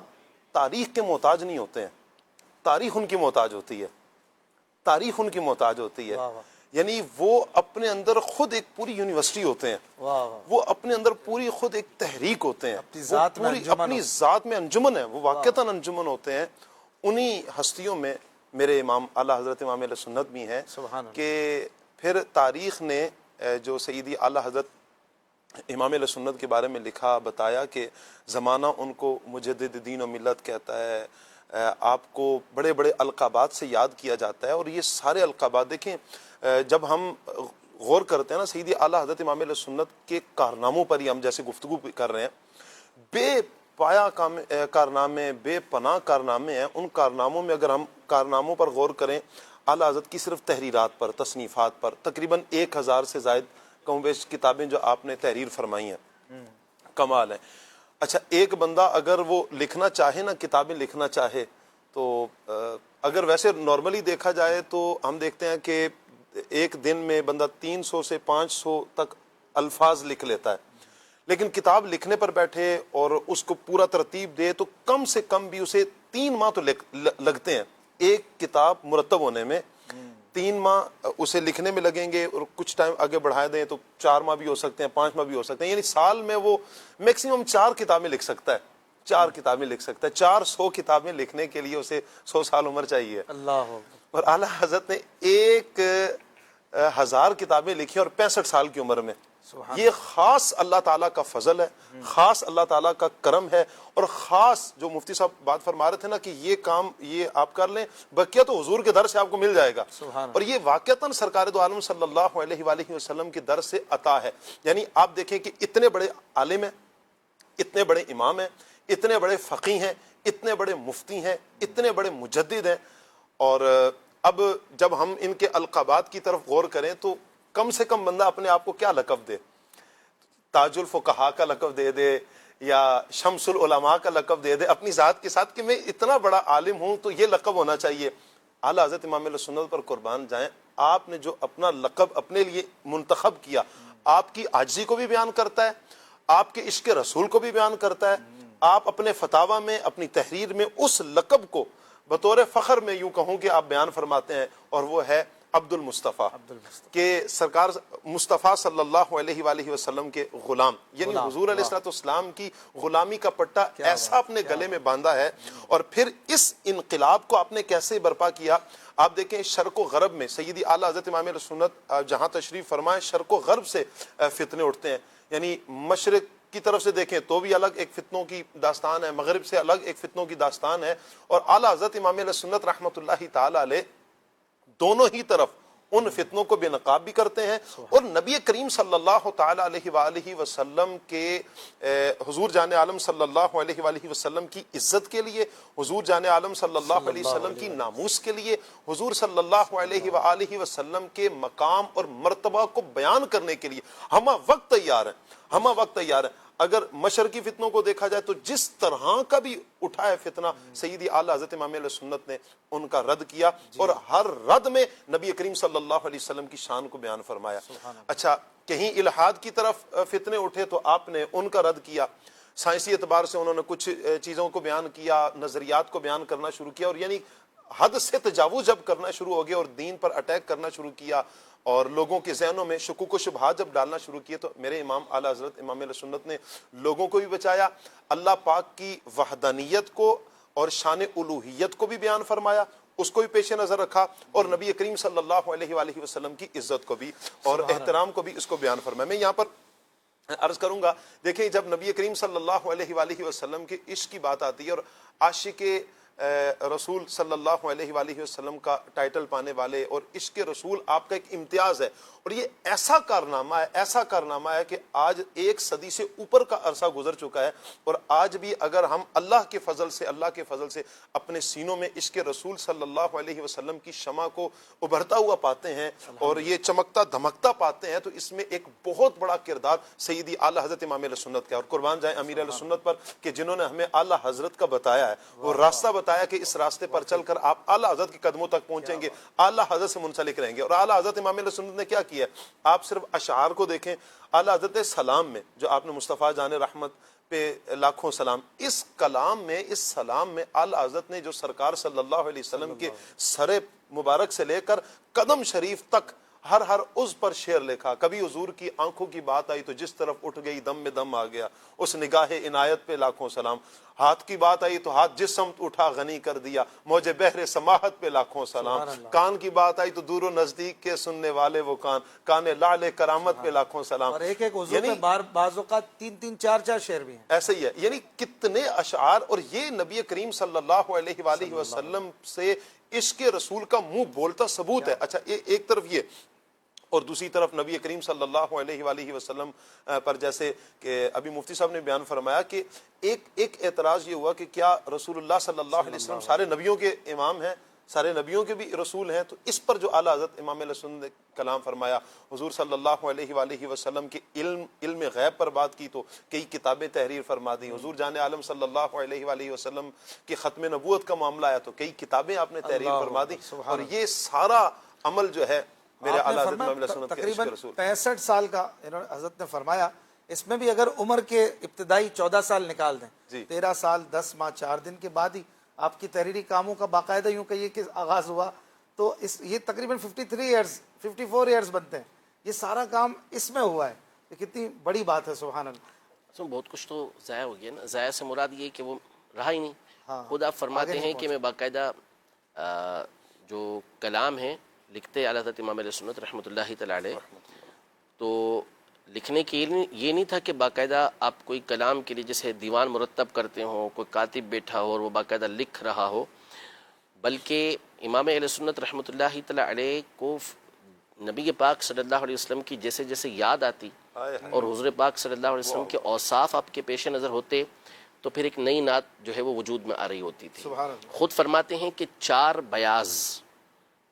تاریخ کے محتاج نہیں ہوتے ہیں، تاریخ ان کی محتاج ہوتی ہے، تاریخ ان کی محتاج ہوتی ہے. یعنی وہ اپنے اندر خود ایک پوری یونیورسٹی ہوتے ہیں، وہ اپنے اندر پوری خود ایک تحریک ہوتے ہیں، اپنی ذات میں انجمن ہے، وہ واقعتاً انجمن ہوتے ہیں. انہی ہستیوں میں میرے امام اعلیٰ حضرت امام اہل سنت بھی ہیں کہ پھر تاریخ نے جو سیدی اعلیٰ حضرت امام اہل سنت کے بارے میں لکھا، بتایا کہ زمانہ ان کو مجدد دین و ملت کہتا ہے، آپ کو بڑے بڑے القابات سے یاد کیا جاتا ہے. اور یہ سارے القابات دیکھیں، جب ہم غور کرتے ہیں نا سیدی اعلیٰ حضرت امام اہل سنت کے کارناموں پر ہی ہم جیسے گفتگو کر رہے ہیں، بے پایا کارنامے، بے پناہ کارنامے ہیں. ان کارناموں میں اگر ہم کارناموں پر غور کریں، اعلیٰ حضرت کی صرف تحریرات پر، تصنیفات پر تقریباً 1000 سے زائد کم بیش کتابیں جو آپ نے تحریر فرمائی ہیں، کمال ہے. اچھا، ایک بندہ اگر وہ لکھنا چاہے نا، کتابیں لکھنا چاہے، تو اگر ویسے نارملی دیکھا جائے تو ہم دیکھتے ہیں کہ ایک دن میں بندہ 300 سے 500 تک الفاظ لکھ لیتا ہے. لیکن کتاب لکھنے پر بیٹھے اور اس کو پورا ترتیب دے تو کم سے کم بھی اسے 3 ماہ تو لگتے ہیں. ایک کتاب مرتب ہونے میں 3 ماہ اسے لکھنے میں لگیں گے، اور کچھ ٹائم آگے بڑھا دیں تو 4 ماہ بھی ہو سکتے ہیں، 5 ماہ بھی ہو سکتے ہیں. یعنی سال میں وہ میکسیمم 4 کتابیں لکھ سکتا ہے، 4 کتابیں لکھ سکتا ہے. 400 کتابیں لکھنے کے لیے اسے 100 سال عمر چاہیے. اللہ. اور اعلیٰ حضرت نے 1000 کتابیں لکھی اور 65 سال کی عمر میں. یہ خاص اللہ تعالیٰ کا فضل ہے، خاص اللہ تعالیٰ کا کرم ہے. اور خاص جو مفتی صاحب بات فرما رہے تھے نا کہ یہ کام یہ آپ کر لیں، بقیہ تو حضور کے در سے آپ کو مل جائے گا. اور یہ واقعتاً سرکار دو عالم صلی اللہ علیہ وآلہ وسلم کے در سے عطا ہے. یعنی آپ دیکھیں کہ اتنے بڑے عالم ہیں، اتنے بڑے امام ہیں، اتنے بڑے فقیہ ہیں، اتنے بڑے مفتی ہیں، اتنے بڑے مجدد ہیں. اور اب جب ہم ان کے القابات کی طرف غور کریں تو کم سے کم بندہ اپنے آپ کو کیا لقب دے؟ تاج الفقہاء کا لقب دے دے یا شمس العلماء کا لقب دے دے اپنی ذات کے ساتھ کہ میں اتنا بڑا عالم ہوں، تو یہ لقب ہونا چاہیے. اعلیٰ حضرت امام اہل سنت پر قربان جائیں، آپ نے جو اپنا لقب اپنے لیے منتخب کیا، آپ کی عاجزی کو بھی بیان کرتا ہے، آپ کے عشق رسول کو بھی بیان کرتا ہے. آپ اپنے فتاوی میں، اپنی تحریر میں اس لقب کو بطور فخر میں یوں کہوں کہ آپ بیان فرماتے ہیں، اور وہ ہے عبد المصطفیٰ، کہ سرکار مصطفیٰ صلی اللہ علیہ وآلہ وسلم کے غلام. یعنی حضور علیہ السلام کی غلامی کا پٹا ایسا اپنے گلے میں باندھا ہے. اور پھر اس انقلاب کو آپ نے کیسے برپا کیا؟ آپ دیکھیں شرق و غرب میں سیدی اعلیٰ حضرت امام اہل سنت جہاں تشریف فرمائے، شرق و غرب سے فتنے اٹھتے ہیں. یعنی مشرق کی طرف سے دیکھیں تو بھی الگ ایک فتنوں کی داستان ہے، مغرب سے الگ ایک فتنوں کی داستان ہے. اور اعلیٰ حضرت امام اہل سنت رحمۃ اللہ تعالی علیہ دونوں ہی طرف ان فتنوں کو بے نقاب بھی کرتے ہیں. اور نبی کریم صلی اللہ تعالی علیہ وآلہ وسلم کے حضور جان عالم صلی اللہ علیہ وآلہ وسلم کی عزت کے لیے، حضور جان عالم صلی اللہ علیہ وسلم کی ناموس کے لیے، حضور صلی اللہ علیہ وآلہ وسلم کے مقام اور مرتبہ کو بیان کرنے کے لیے ہمہ وقت تیار ہیں، ہمہ وقت تیار ہیں. اگر مشرقی فتنوں کو دیکھا جائے تو جس طرح کا بھی اٹھا ہے فتنہ، سیدی اعلیٰ حضرت امام اہل سنت نے ان کا رد کیا، اور ہر رد میں نبی کریم صلی اللہ علیہ وسلم کی شان کو بیان فرمایا. اچھا، کہیں الحاد کی طرف فتنے اٹھے تو آپ نے ان کا رد کیا. سائنسی اعتبار سے انہوں نے کچھ چیزوں کو بیان کیا، نظریات کو بیان کرنا شروع کیا، اور یعنی حد سے تجاوز جب کرنا شروع ہو گئے اور دین پر اٹیک کرنا شروع کیا اور لوگوں کے ذہنوں میں شکوک و شبہات جب ڈالنا شروع کیے، تو میرے امام اعلیٰ حضرت امام اہل سنت نے لوگوں کو بھی بچایا، اللہ پاک کی وحدانیت کو اور شان الوہیت کو بھی بیان فرمایا، اس کو بھی پیش نظر رکھا، اور نبی کریم صلی اللہ علیہ وآلہ وسلم کی عزت کو بھی اور احترام کو بھی اس کو بیان فرمایا. میں یہاں پر عرض کروں گا، دیکھیں جب نبی کریم صلی اللہ علیہ وآلہ وسلم کے عشق کی بات آتی ہے اور عاشق رسول صلی اللہ علیہ وآلہ وسلم کا ٹائٹل پانے والے، اور عشق رسول آپ کا ایک امتیاز ہے. اور یہ ایسا کارنامہ ہے کہ آج 1 صدی سے اوپر کا عرصہ گزر چکا ہے، اور آج بھی اگر ہم اللہ کے فضل سے اپنے سینوں میں عشق رسول صلی اللہ علیہ وسلم کی شمع کو ابھرتا ہوا پاتے ہیں اور یہ چمکتا دھمکتا پاتے ہیں، تو اس میں ایک بہت بڑا کردار سیدی اعلیٰ حضرت امام اہل سنت کا ہے. اور قربان جائیں امیر اہل سنت پر کہ جنہوں نے ہمیں اعلیٰ حضرت کا بتایا ہے، وہ راستہ بتایا کہ اس راستے پر چل کر آپ اعلیٰ حضرت کے قدموں تک پہنچیں گے, اعلیٰ حضرت سے منسلک رہیں گے. اور اعلیٰ حضرت امام علیہ سنت نے کیا کیا ہے, آپ صرف اشعار کو دیکھیں. اعلیٰ حضرت سلام میں جو آپ نے مصطفیٰ جان رحمت پہ لاکھوں سلام, اس کلام میں, اس سلام میں اعلیٰ حضرت نے جو سرکار صلی اللہ علیہ وسلم کے سر مبارک سے لے کر قدم شریف تک ہر عضو پر شعر لکھا. کبھی حضور کی آنکھوں کی بات آئی تو جس طرف اٹھ گئی دم میں دم آ گیا, اس نگاہ عنایت پہ لاکھوں سلام. ہاتھ کی بات آئی تو ہاتھ جس سمت اٹھا غنی کر دیا, موج بحر سماحت پہ لاکھوں سلام. کان کی بات آئی تو دور و نزدیک کے سننے والے وہ کان لعل کرامت پہ لاکھوں سلام. اور ایک عضو میں بعض اوقات 3 4 شعر بھی ہیں. ایسے ہی ہے, یعنی کتنے اشعار. اور یہ نبی کریم صلی اللہ علیہ وآلہ وسلم سے عشق رسول کا منہ بولتا ثبوت ہے. اچھا ایک طرف یہ, اور دوسری طرف نبی کریم صلی اللہ علیہ وآلہ وسلم پر جیسے کہ ابھی مفتی صاحب نے بیان فرمایا کہ ایک اعتراض یہ ہوا کہ کیا رسول اللہ صلی اللہ علیہ وسلم سارے نبیوں کے امام ہیں, سارے نبیوں کے بھی رسول ہیں؟ تو اس پر جو اعلیٰ حضرت امام علیہ سنت نے کلام فرمایا, حضور صلی اللہ علیہ وآلہ وسلم کے علم غیب پر بات کی تو کئی کتابیں تحریر فرما دی. حضور جان عالم صلی اللہ علیہ وآلہ وسلم کے ختم نبوت کا معاملہ آیا تو کئی کتابیں آپ نے تحریر فرما دی. اور یہ سارا عمل جو ہے میرے اعلیٰ حضرت امام علیہ سنت کے عشق رسول, 65 سال کا حضرت نے فرمایا. اس میں بھی اگر عمر کے ابتدائی 14 سال نکال دیں, 13 سال 10 ماہ 4 دن کے بعد ہی آپ کی تحریری کاموں کا باقاعدہ یوں کہیے کہ آغاز ہوا, تو یہ تقریباً 53 ایئرز 54 ایئرز بنتے ہیں. یہ سارا کام اس میں ہوا ہے. یہ کتنی بڑی بات ہے, سبحان اللہ. بہت کچھ تو ضائع ہو گیا نا. ضائع سے مراد یہ کہ وہ رہا ہی نہیں. خود آپ فرماتے ہیں کہ میں باقاعدہ جو کلام ہے لکھتے اعلیٰ حضرت امام علیہ سنت رحمۃ اللہ تعالی علیہ, تو لکھنے کے یہ نہیں تھا کہ باقاعدہ آپ کوئی کلام کے لیے جیسے دیوان مرتب کرتے ہوں, کوئی کاتب بیٹھا ہو اور وہ باقاعدہ لکھ رہا ہو, بلکہ امام علیہ سنت رحمۃ اللہ تعالی علیہ کو نبی پاک صلی اللہ علیہ وسلم کی جیسے جیسے یاد آتی اور حضور پاک صلی اللہ علیہ وسلم کے اوصاف آپ کے پیش نظر ہوتے, تو پھر ایک نئی نعت جو ہے وہ وجود میں آ رہی ہوتی تھی. خود فرماتے ہیں کہ 4 بیاض,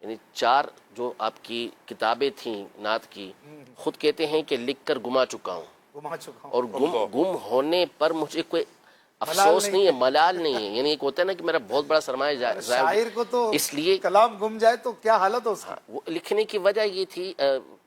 یعنی 4 جو آپ کی کتابیں تھیں نعت کی, خود کہتے ہیں کہ لکھ کر گما چکا ہوں, اور گم ہونے پر مجھے کوئی افسوس نہیں ہے, ملال نہیں ہے. یعنی ایک ہوتا ہے نا کہ میرا بہت بڑا سرمایہ شاعر کو تو اس لیے کلام گم جائے تو کیا حالت ہو اس کی. وہ لکھنے کی وجہ یہ تھی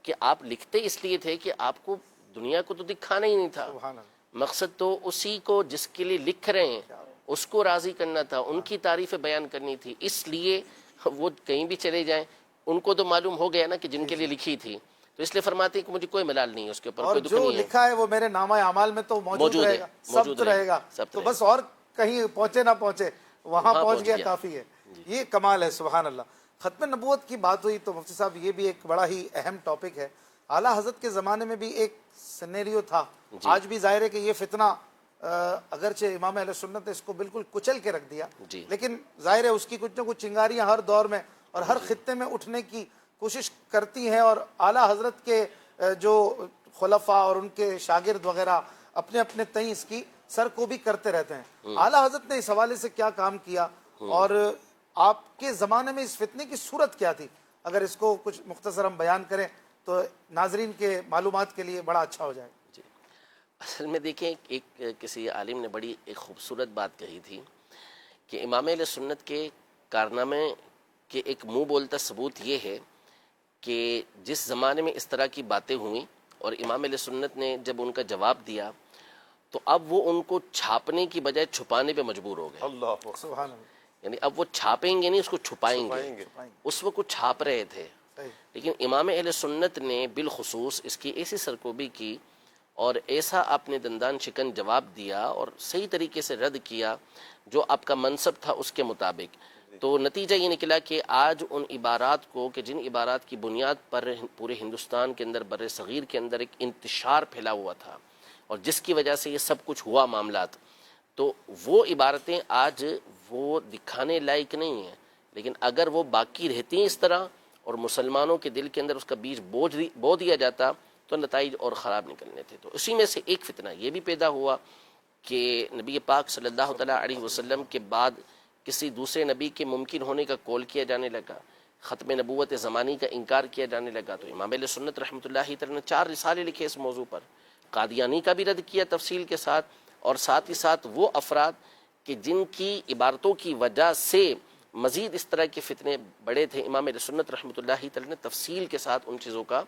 کہ آپ لکھتے اس لیے تھے کہ آپ کو دنیا کو تو دکھانا ہی نہیں تھا, مقصد تو اسی کو جس کے لیے لکھ رہے ہیں اس کو راضی کرنا تھا, ان کی تعریفیں بیان کرنی تھی. اس لیے وہ کہیں بھی چلے جائیں ان کو تو معلوم ہو گیا نا کہ جن کے لیے لکھی تھی, تو اس لیے فرماتے ہیں کہ مجھے کوئی ملال نہیں ہے اس کے اوپر, کوئی دکھ نہیں ہے. جو لکھا ہے وہ میرے نامہ اعمال میں تو موجود رہے گا, سب رہے گا, تو بس اور کہیں پہنچے نہ پہنچے وہاں پہنچ گیا کافی ہے. یہ کمال ہے, سبحان اللہ. ختم نبوت کی بات ہوئی تو مفتی صاحب یہ بھی ایک بڑا ہی اہم ٹاپک ہے. اعلیٰ حضرت کے زمانے میں بھی ایک سینیریو تھا, آج بھی ظاہر ہے کہ یہ فتنہ اگرچہ امام اہل سنت نے اس کو بالکل کچل کے رکھ دیا, لیکن ظاہر ہے اس کی کچھ نہ کچھ چنگاریاں ہر دور میں اور ہر خطے میں اٹھنے کی کوشش کرتی ہیں, اور اعلیٰ حضرت کے جو خلفاء اور ان کے شاگرد وغیرہ اپنے اپنے تئیں اس کی سر کو بھی کرتے رہتے ہیں. اعلیٰ حضرت نے اس حوالے سے کیا کام کیا اور آپ کے زمانے میں اس فتنے کی صورت کیا تھی, اگر اس کو کچھ مختصر ہم بیان کریں تو ناظرین کے معلومات کے لیے بڑا اچھا ہو جائے. جی, اصل میں دیکھیں ایک کسی عالم نے بڑی ایک خوبصورت بات کہی تھی کہ امام علیہ سنت کے کارنامے کہ ایک منہ بولتا ثبوت یہ ہے کہ جس زمانے میں اس طرح کی باتیں ہوئیں اور امام علیہ سنت نے جب ان کا جواب دیا تو اب وہ ان کو چھاپنے کی بجائے چھپانے پہ مجبور ہو گئے. اللہ سبحان اللہ. یعنی اب وہ چھاپیں گے نہیں, اس کو چھپائیں گے. اس وقت وہ چھاپ رہے تھے, لیکن امام اہل سنت نے بالخصوص اس کی ایسی سرکوبی کی اور ایسا آپ نے دندان شکن جواب دیا اور صحیح طریقے سے رد کیا جو آپ کا منصب تھا اس کے مطابق. تو نتیجہ یہ نکلا کہ آج ان عبارات کو کہ جن عبارات کی بنیاد پر پورے ہندوستان کے اندر بر صغیر کے اندر ایک انتشار پھیلا ہوا تھا اور جس کی وجہ سے یہ سب کچھ ہوا معاملات, تو وہ عبارتیں آج وہ دکھانے لائق نہیں ہیں. لیکن اگر وہ باقی رہتی ہیں اس طرح اور مسلمانوں کے دل کے اندر اس کا بیج بو دیا جاتا تو نتائج اور خراب نکلنے تھے. تو اسی میں سے ایک فتنہ یہ بھی پیدا ہوا کہ نبی پاک صلی اللہ تعالیٰ علیہ وسلم کے بعد کسی دوسرے نبی کے ممکن ہونے کا قول کیا جانے لگا, ختم نبوت زمانی کا انکار کیا جانے لگا. تو امام علیہ سنت رحمۃ اللہ تعالیٰ نے 4 رسالے لکھے اس موضوع پر, قادیانی کا بھی رد کیا تفصیل کے ساتھ, اور ساتھ ہی ساتھ وہ افراد کہ جن کی عبارتوں کی وجہ سے مزید اس طرح کے فتنے بڑے تھے، امام اہل سنت رحمۃ اللہ تعالی نے تفصیل کے ساتھ ان چیزوں کا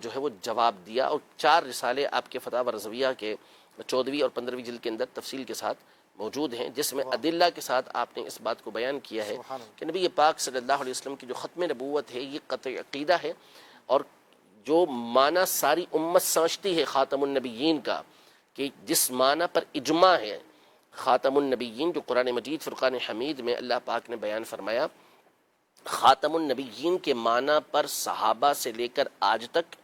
جو ہے وہ جواب دیا، اور 4 رسالے آپ کے فتاوی رضویہ کے 14ویں اور 15ویں جلد کے اندر تفصیل کے ساتھ موجود ہیں، جس میں ادلہ کے ساتھ آپ نے اس بات کو بیان کیا ہے کہ نبی پاک صلی اللہ علیہ وسلم کی جو ختم نبوت ہے یہ قطعی عقیدہ ہے، اور جو معنی ساری امت سمجھتی ہے خاتم النبیین کا، کہ جس معنی پر اجماع ہے خاتم النبیین، جو قرآن مجید فرقان حمید میں اللہ پاک نے بیان فرمایا، خاتم النبیین کے معنی پر صحابہ سے لے کر آج تک،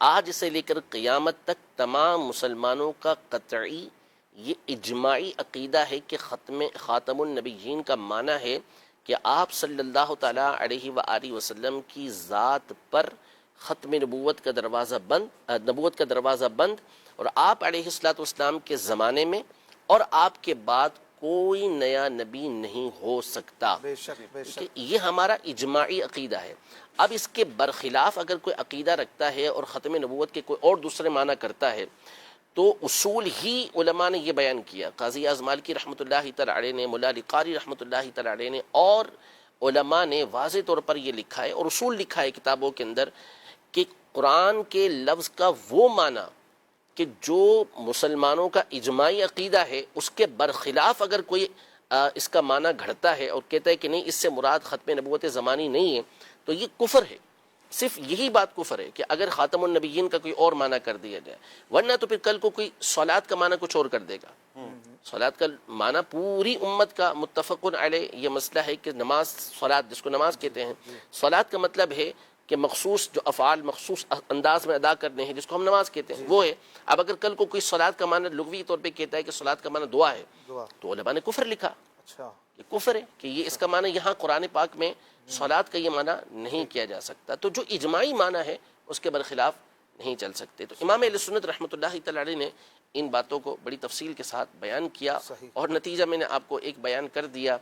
آج سے لے کر قیامت تک تمام مسلمانوں کا قطعی یہ اجماعی عقیدہ ہے کہ خاتم النبیین کا معنی ہے کہ آپ صلی اللہ تعالی علیہ وآلہ وسلم کی ذات پر ختم نبوت کا دروازہ بند، اور آپ علیہ الصلوۃ والسلام کے زمانے میں اور آپ کے بعد کوئی نیا نبی نہیں ہو سکتا۔ بے شک بے شک۔ یہ ہمارا اجماعی عقیدہ ہے۔ اب اس کے برخلاف اگر کوئی عقیدہ رکھتا ہے اور ختم نبوت کے کوئی اور دوسرے معنی کرتا ہے تو اصول ہی علماء نے یہ بیان کیا، قاضی اعظم مالکی رحمۃ اللہ تعالی علیہ نے، مولا علی قاری رحمۃ اللہ تعالی علیہ نے، اور علماء نے واضح طور پر یہ لکھا ہے اور اصول لکھا ہے کتابوں کے اندر کہ قرآن کے لفظ کا وہ معنی کہ جو مسلمانوں کا اجماعی عقیدہ ہے اس کے برخلاف اگر کوئی اس کا معنی گھڑتا ہے اور کہتا ہے کہ نہیں اس سے مراد ختم نبوت زمانی نہیں ہے تو یہ کفر ہے۔ صرف یہی بات کفر ہے کہ اگر خاتم النبیین کا کوئی اور معنی کر دیا جائے، ورنہ تو پھر کل کو کوئی صلات کا معنی کچھ اور کر دے گا۔ صلات کا معنی پوری امت کا متفق علیہ یہ مسئلہ ہے کہ نماز، صلات جس کو نماز کہتے ہیں، صلات کا مطلب ہے کہ مخصوص جو افعال مخصوص انداز میں ادا کرنے ہیں جس کو ہم نماز کہتے ہیں وہ ہے۔ اب اگر کل کو کوئی صلات کا معنی لغوی طور پہ کہتا ہے کہ صلات کا معنی دعا ہے تو علماء نے کفر لکھا، اچھا یہ کفر ہے کہ یہ اس کا معنی یہاں قرآن پاک میں صلات کا یہ معنی نہیں کیا جا سکتا، تو جو اجماعی معنی ہے اس کے برخلاف نہیں چل سکتے۔ تو امام اہل سنت رحمۃ اللہ تعالی علیہ نے ان باتوں کو بڑی تفصیل کے ساتھ بیان کیا، اور نتیجہ میں نے آپ کو ایک بیان کر دیا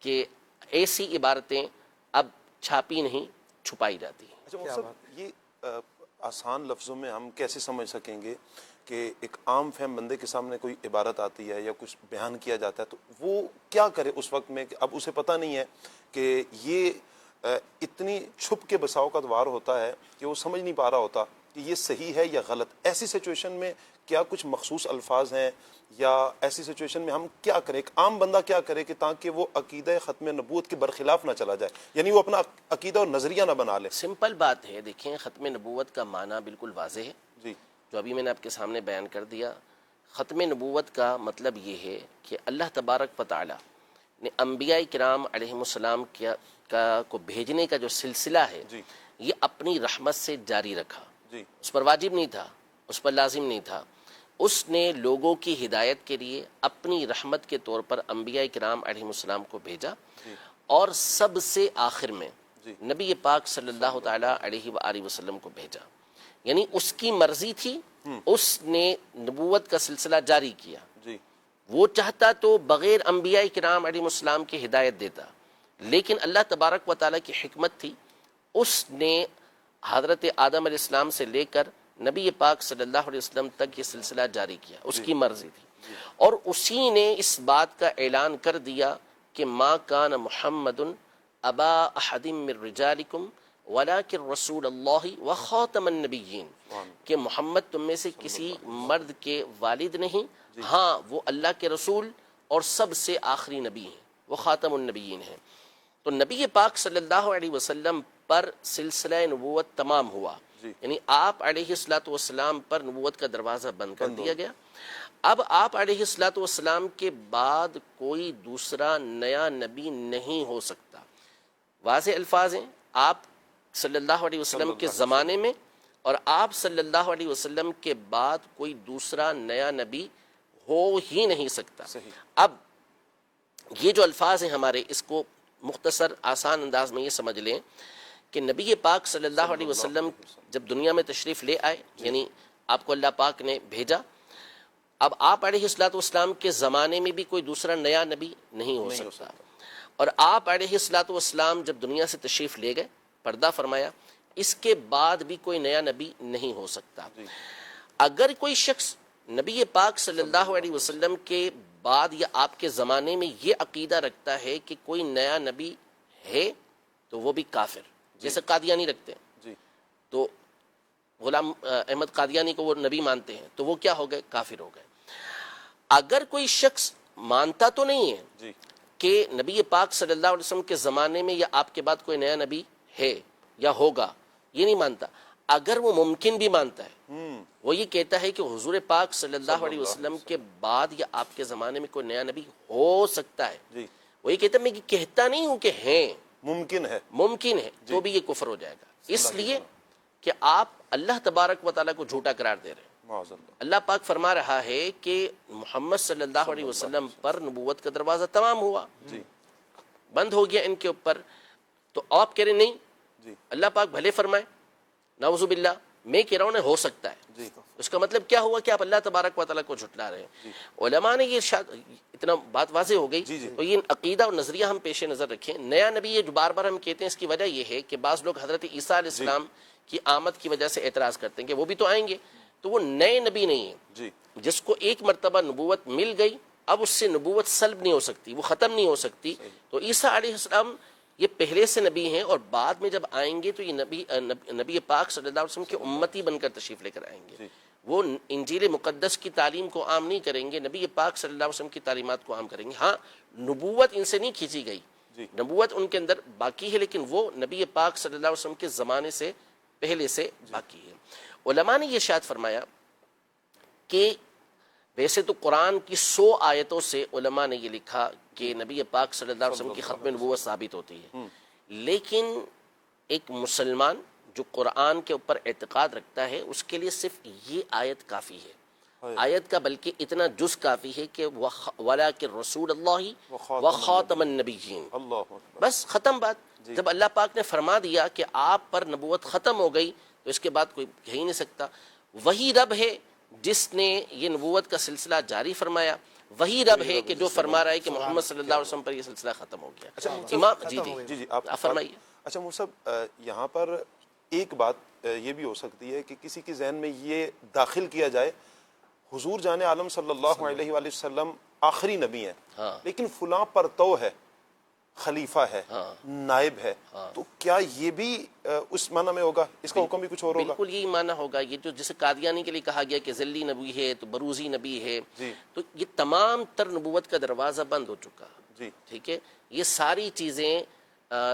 کہ ایسی عبارتیں اب چھاپی نہیں چھپائی جاتی ہیں۔ اچھا صاحب، یہ آسان لفظوں میں ہم کیسے سمجھ سکیں گے کہ ایک عام فہم بندے کے سامنے کوئی عبارت آتی ہے یا کچھ بیان کیا جاتا ہے تو وہ کیا کرے اس وقت میں کہ اب اسے پتہ نہیں ہے کہ یہ اتنی چھپ کے بسا اوقات وار ہوتا ہے کہ وہ سمجھ نہیں پا رہا ہوتا کہ یہ صحیح ہے یا غلط۔ ایسی سچویشن میں کیا کچھ مخصوص الفاظ ہیں، یا ایسی سچویشن میں ہم کیا کریں، ایک عام بندہ کیا کرے کہ تاکہ وہ عقیدہ ختم نبوت کے برخلاف نہ چلا جائے، یعنی وہ اپنا عقیدہ اور نظریہ نہ بنا لے؟ سمپل بات ہے، دیکھیں ختم نبوت کا معنی بالکل واضح ہے جی، جو ابھی میں نے آپ کے سامنے بیان کر دیا۔ ختم نبوت کا مطلب یہ ہے کہ اللہ تبارک و تعالی نے انبیاء کرام علیہ السلام کو بھیجنے کا جو سلسلہ ہے جی، یہ اپنی رحمت سے جاری رکھا۔ جی، اس پر واجب نہیں تھا، اس پر لازم نہیں تھا، اس نے لوگوں کی ہدایت کے لیے اپنی رحمت کے طور پر انبیاء کرام علیہ السلام کو بھیجا، اور سب سے آخر میں نبی پاک صلی اللہ تعالی علیہ وآلہ وسلم کو بھیجا، یعنی اس کی مرضی تھی، اس نے نبوت کا سلسلہ جاری کیا۔ جی، وہ چاہتا تو بغیر انبیاء کرام علیہ السلام کی ہدایت دیتا، لیکن اللہ تبارک و تعالیٰ کی حکمت تھی، اس نے حضرت آدم علیہ السلام سے لے کر نبی پاک صلی اللہ علیہ وسلم تک یہ سلسلہ جاری کیا، اس کی مرضی تھی، اور اسی نے اس بات کا اعلان کر دیا کہ ما کان محمد ابا احد من رجالکم ولکن رسول اللہ وخاتم النبیین، کہ محمد تم میں سے کسی مرد کے والد نہیں، ہاں وہ اللہ کے رسول اور سب سے آخری نبی ہیں، وہ خاتم النبیین ہیں۔ تو نبی پاک صلی اللہ علیہ وسلم پر sلسلہ نبوت تمام ہوا، یعنی آپ علیہ الصلوۃ والسلام پر نبوت کا دروازہ بند کر دیا گیا۔ اب آپ علیہ الصلوۃ والسلام کے بعد کوئی دوسرا نیا نبی نہیں ہو سکتا، واضح الفاظ ہیں، آپ صلی اللہ علیہ وسلم کے زمانے میں اور آپ صلی اللہ علیہ وسلم کے بعد کوئی دوسرا نیا نبی ہو ہی نہیں سکتا۔ اب یہ جو الفاظ ہیں ہمارے، اس کو مختصر آسان انداز میں یہ سمجھ لیں کہ نبی پاک صلی اللہ علیہ وسلم جب دنیا میں تشریف لے آئے، یعنی آپ کو اللہ پاک نے بھیجا، اب آپ علیہ الصلوۃ والسلام کے زمانے میں بھی کوئی دوسرا نیا نبی نہیں ہو سکتا، اور آپ علیہ الصلوۃ والسلام جب دنیا سے تشریف لے گئے، پردہ فرمایا، اس کے بعد بھی کوئی نیا نبی نہیں ہو سکتا۔ اگر کوئی شخص نبی پاک صلی اللہ علیہ وسلم کے بعد یا آپ کے زمانے میں یہ عقیدہ رکھتا ہے کہ کوئی نیا نبی ہے تو وہ بھی کافر، جیسے قادیانی رکھتے ہیں. جی تو غلام احمد قادیانی کو وہ نبی مانتے ہیں تو وہ کیا ہو گئے؟ کافر ہو گئے. اگر کوئی شخص مانتا تو نہیں ہے جی کہ نبی پاک صلی اللہ علیہ وسلم کے زمانے میں یا آپ کے بعد کوئی نیا نبی ہے یا ہوگا، یہ نہیں مانتا، اگر وہ ممکن بھی مانتا ہے، وہ یہ کہتا ہے کہ حضور پاک صلی اللہ علیہ وسلم کے بعد یا آپ کے زمانے میں کوئی نیا نبی ہو سکتا ہے، جی وہ یہ کہتا ہے میں یہ کہتا نہیں ہوں کہ ہیں، ممکن ہے. ممکن ہے، تو بھی یہ کفر ہو جائے گا، اس لیے کہ آپ اللہ تبارک و تعالیٰ کو جھوٹا قرار دے رہے ہیں. معاذ اللہ. اللہ پاک فرما رہا ہے کہ محمد صلی اللہ علیہ وسلم پر نبوت کا دروازہ تمام ہوا، جی بند ہو گیا ان کے اوپر، تو آپ کہہ رہے نہیں. جی اللہ پاک بھلے فرمائے، نعوذ باللہ، میں کہہ رہا ہوں ہو سکتا ہے. جی اس کا مطلب کیا ہوا کہ آپ اللہ تبارک و تعالیٰ کو جھٹلا رہے ہیں. علماء نے یہ اتنا بات واضح ہو گئی. تو یہ عقیدہ اور نظریہ ہم پیش نظر رکھیں. نیا نبی یہ جو بار بار ہم کہتے ہیں، اس کی وجہ یہ ہے کہ بعض لوگ حضرت عیسیٰ علیہ السلام کی آمد کی وجہ سے اعتراض کرتے ہیں کہ وہ بھی تو آئیں گے، تو وہ نئے نبی نہیں ہیں. جی جس کو ایک مرتبہ نبوت مل گئی اب اس سے نبوت سلب نہیں ہو سکتی، وہ ختم نہیں ہو سکتی. تو عیسیٰ علیہ السلام یہ پہلے سے نبی ہیں، اور بعد میں جب آئیں گے تو یہ نبی پاک صلی اللہ علیہ وسلم کے امتی بن کر تشریف لے کر آئیں گے. وہ انجیل مقدس کی تعلیم کو عام نہیں کریں گے، نبی پاک صلی اللہ علیہ وسلم کی تعلیمات کو عام کریں گے. ہاں، نبوت ان سے نہیں کھینچی گئی، نبوت ان کے اندر باقی ہے، لیکن وہ نبی پاک صلی اللہ علیہ وسلم کے زمانے سے پہلے سے باقی ہے. علماء نے یہ ارشاد فرمایا کہ ویسے تو قرآن کی 100 آیتوں سے علماء نے یہ لکھا کہ نبی پاک صلی اللہ علیہ وسلم کی ختم نبوت ثابت ہوتی ہے، لیکن ایک مسلمان جو قرآن کے اوپر اعتقاد رکھتا ہے اس کے لیے صرف یہ آیت کافی ہے. آیت کا بلکہ اتنا جز کافی ہے کہ وَلَٰكِن رَسُولَ اللَّهِ وَخَاتَمَ النَّبِيِّينَ، بس ختم بات. جب اللہ پاک نے فرما دیا کہ آپ پر نبوت ختم ہو گئی تو اس کے بعد کوئی کہہ ہی نہیں سکتا. وہی رب ہے جس نے یہ نبوت کا سلسلہ جاری فرمایا، وہی رب ہے کہ جو فرما رہا ہے کہ محمد صلی اللہ علیہ وسلم پر یہ سلسلہ ختم ہو گیا. امام جی آپ فرمائیے. اچھا مصعب، یہاں پر ایک بات یہ بھی ہو سکتی ہے کہ کسی کے ذہن میں یہ داخل کیا جائے حضور جان عالم صلی اللہ علیہ وآلہ وسلم آخری نبی ہیں، لیکن فلاں پر تو ہے، خلیفہ ہے، نائب ہے، تو کیا یہ بھی اس معنی میں ہوگا؟ اس کا حکم بھی کچھ اور ہوگا؟ بالکل یہی معنی ہوگا. یہ جو جسے قادیانی کے لیے کہا گیا کہ ذلی نبی ہے تو بروزی نبی ہے، تو یہ تمام تر نبوت کا دروازہ بند ہو چکا. ٹھیک ہے، یہ ساری چیزیں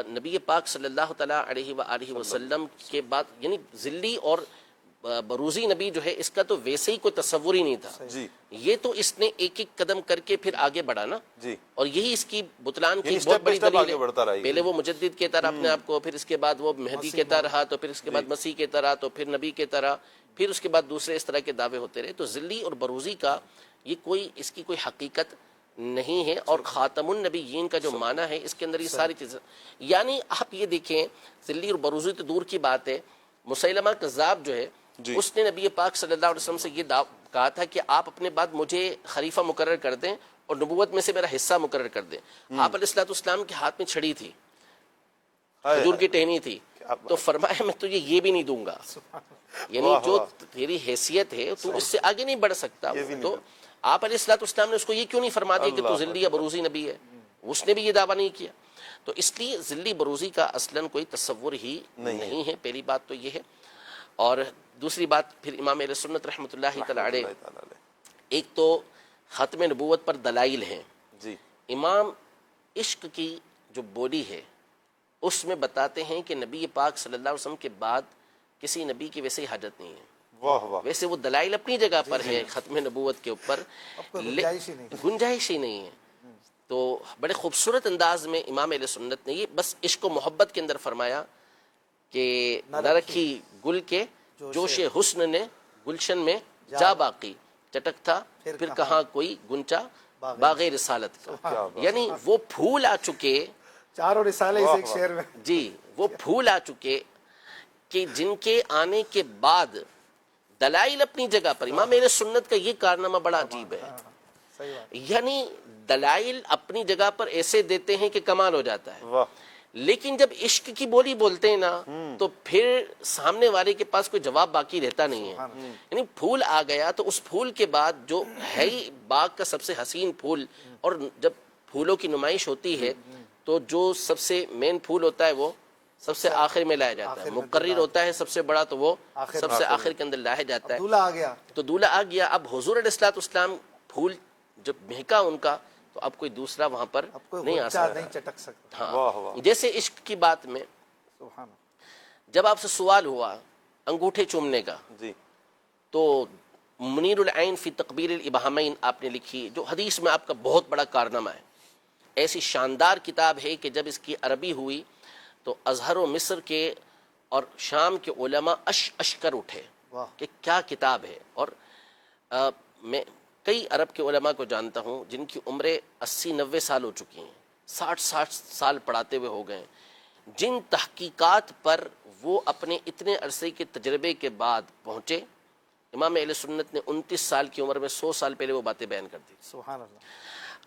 نبی پاک صلی اللہ تعالیٰ علیہ وآلہ وسلم کے بعد، یعنی ذلی اور بروزی نبی جو ہے اس کا تو ویسے ہی کوئی تصور ہی نہیں تھا. یہ تو اس نے ایک ایک قدم کر کے پھر آگے بڑھا نا، اور یہی اس کی بطلان کی بہت بڑی دلیل ہے. پہلے وہ مجدد کہتا رہا اپنے آپ کو، پھر اس کے بعد وہ مہدی کہتا رہا، تو پھر اس کے بعد مسیح کہتا رہا، تو پھر نبی کہتا رہا، پھر اس کے بعد دوسرے اس طرح کے دعوے ہوتے رہے. تو ذلی اور بروزی کا یہ کوئی، اس کی کوئی حقیقت نہیں ہے. اور خاتم النبیین کا جو معنی ہے اس کے اندر یہ ساری چیزیں، یعنی آپ یہ دیکھیں ذلی اور بروزی تو دور کی بات ہے، مسیلمہ کذاب جو ہے اس نے نبی پاک صلی اللہ علیہ وسلم سے یہ کہا تھا کہ آپ اپنے بعد مجھے خلیفہ مقرر کر دیں اور نبوت میں سے میرا حصہ مقرر کر دیں. آپ علیہ السلام کے ہاتھ میں چھڑی تھی، کھجور کی ٹہنی تھی، تو فرمایا میں تجھے یہ بھی نہیں دوں گا، یعنی جو تیری حیثیت ہے تو اس سے آگے نہیں بڑھ سکتا. تو آپ علیہ السلام نے اس کو یہ کیوں نہیں فرما دیا کہ تو ذلی یا بروزی نبی ہے؟ اس نے بھی یہ دعویٰ نہیں کیا. تو اس لیے ذلی بروزی کا اصلاً کوئی تصور ہی نہیں ہے. پہلی بات تو یہ ہے. اور دوسری بات پھر امام اہل سنت رحمۃ اللہ تعالی علیہ، ایک تو ختم نبوت پر دلائل ہیں. امام عشق کی جو بولی ہے اس میں بتاتے ہیں کہ نبی پاک صلی اللہ علیہ وسلم کے بعد کسی نبی کی ویسے ہی حاجت نہیں ہے. ویسے وہ دلائل اپنی جگہ پر ہیں ختم نبوت کے اوپر، گنجائش ہی نہیں ہے. تو بڑے خوبصورت انداز میں امام اہل سنت نے یہ بس عشق و محبت کے اندر فرمایا کہ نہ رکھی گل کے جوش حسن نے گلشن میں جا باقی، چٹک تھا پھر کہاں کوئی گنچا باغ رسالت کا. یعنی وہ پھول آ چکے، چاروں رسالے اس ایک شعر میں، جی وہ پھول آ چکے کہ جن کے آنے کے بعد دلائل اپنی جگہ پر. امام اہل سنت کا یہ کارنامہ بڑا عجیب ہے، یعنی دلائل اپنی جگہ پر ایسے دیتے ہیں کہ کمال ہو جاتا ہے، لیکن جب عشق کی بولی بولتے ہیں نا تو پھر سامنے والے کے پاس کوئی جواب باقی رہتا نہیں ہے. یعنی پھول آ گیا تو اس پھول کے بعد جو ہے ہی باغ کا سب سے حسین پھول، اور جب پھولوں کی نمائش ہوتی ہے تو جو سب سے مین پھول ہوتا ہے وہ سب سے آخر میں لایا جاتا ہے، مقرر ہوتا ہے سب سے بڑا تو وہ سب سے آخر کے اندر لایا جاتا ہے. دولہا آ گیا تو دولہا آ گیا. اب حضور علیہ الصلوۃ والسلام پھول جب مہکا ان کا تو اب کوئی دوسرا وہاں پر اب کوئی نہیں آ غنچہ سکتا. نہیں چٹک سکتا. ہاں جیسے عشق کی بات میں سبحان اللہ. جب آپ سے سوال ہوا انگوٹھے چومنے کا جی تو منیر العین فی تقبیر الابہامین آپ نے لکھی، جو حدیث میں آپ کا بہت بڑا کارنامہ ہے. ایسی شاندار کتاب ہے کہ جب اس کی عربی ہوئی تو ازہر و مصر کے اور شام کے علماء اش کر اٹھے کہ کیا کتاب ہے. اور میں کئی عرب کے علماء کو جانتا ہوں جن کی عمریں 80-90 سال ہو چکی ہیں، 60 سال پڑھاتے ہوئے ہو گئے ہیں، جن تحقیقات پر وہ اپنے اتنے عرصے کے تجربے کے بعد پہنچے. امام اہل سنت نے 29 سال کی عمر میں 100 سال پہلے وہ باتیں بیان کر دی. سبحان اللہ.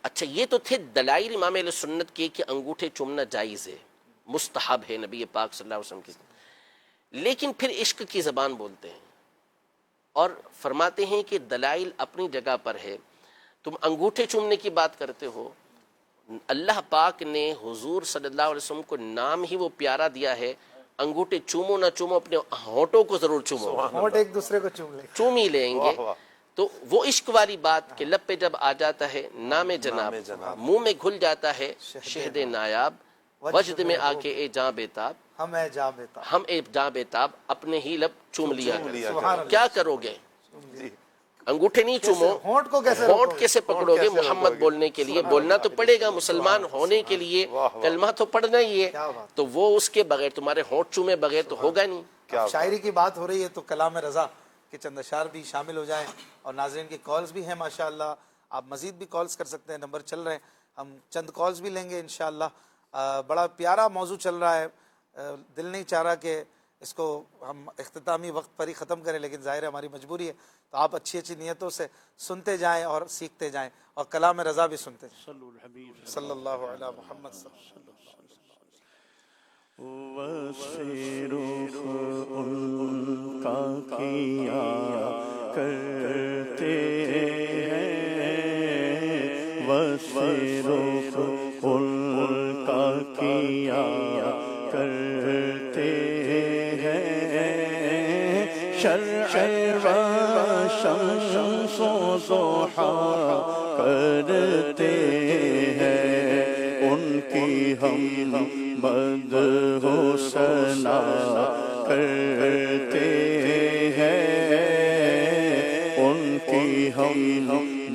اچھا یہ تو تھے دلائل امام اہل سنت کے کہ انگوٹھے چومنا جائز ہے، مستحب ہے نبی پاک صلی اللہ علیہ وسلم کی. لیکن پھر عشق کی زبان بولتے ہیں اور فرماتے ہیں کہ دلائل اپنی جگہ پر ہے. تم انگوٹھے چومنے کی بات کرتے ہو، اللہ پاک نے حضور صلی اللہ علیہ وسلم کو نام ہی وہ پیارا دیا ہے، انگوٹھے چومو نہ چومو اپنے ہونٹوں کو ضرور چومو، ہونٹ ایک دوسرے کو چوم لے. چوم ہی لیں گے. تو وہ عشق والی بات کہ لب پہ جب آ جاتا ہے نام جناب، منہ میں گھل جاتا ہے شہد نایاب، وجد میں آ کے اے جاں بیتاب، ہم اے جاں بیتاب، ہم اے جاں بیتاب اپنے ہی لب چوم لیا سبحان اللہ. کیا کرو گے؟ انگوٹھے نہیں چومو، ہونٹ کو کیسے ہونٹ کیسے پکڑو گے؟ محمد بولنے کے لیے بولنا تو پڑے گا، مسلمان ہونے کے لیے کلمہ تو پڑھنا ہی ہے. تو وہ اس کے بغیر تمہارے ہونٹ چومے بغیر تو ہوگا نہیں. شاعری کی بات ہو رہی ہے تو کلام رضا کے چند اشعار بھی شامل ہو جائیں. اور ناظرین کی کالز بھی ہیں ماشاءاللہ، آپ مزید بھی کالز کر سکتے ہیں، نمبر چل رہے ہیں، ہم چند کالز بھی لیں گے انشاءاللہ. بڑا پیارا موضوع چل رہا ہے، دل نہیں چاہ رہا کہ اس کو ہم اختتامی وقت پر ہی ختم کریں، لیکن ظاہر ہے ہماری مجبوری ہے. تو آپ اچھی اچھی نیتوں سے سنتے جائیں اور سیکھتے جائیں اور کلام رضا بھی سنتے جائیں. صلی اللہ علیہ محمد صلی اللہ علیہ وسلم. وصرف ان کا کیا کرتے ہیں، وصرف ان کا کیا کرتے ہیں، شرع و شمس و ضحا کرتے ہیں، ان کی ہم مدح و ثنا کرتے ہیں، ان کی ہم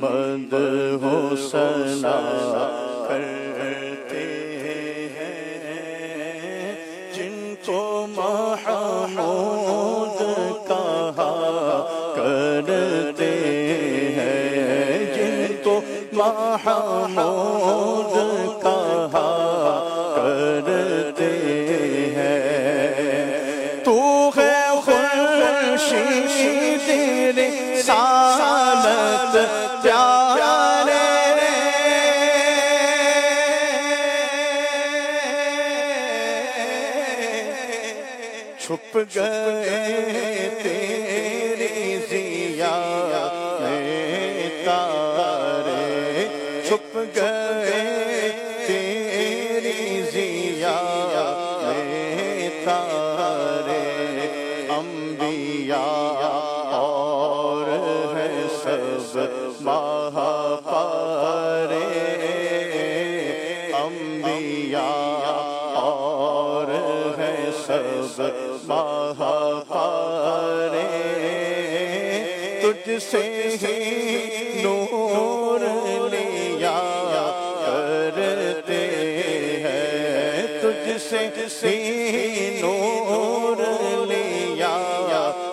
مدح و ثنا کرتے ہیں، جن کو محمود کہا کرتے ہیں، جن کو محمود کہا کرتے ہیں. تو ہے خورشید رسالت پیارے، چھپ گئے تیری ضیا میں تارے، چھپ گئے تیری ضیا میں تارے، انبیاء اور ہے سب مہا پارے، انبیاء اور ہے سب مہا پارے، تجھ سے ہی نور لیا کرتے ہیں، تجھ سے ہی نور لیا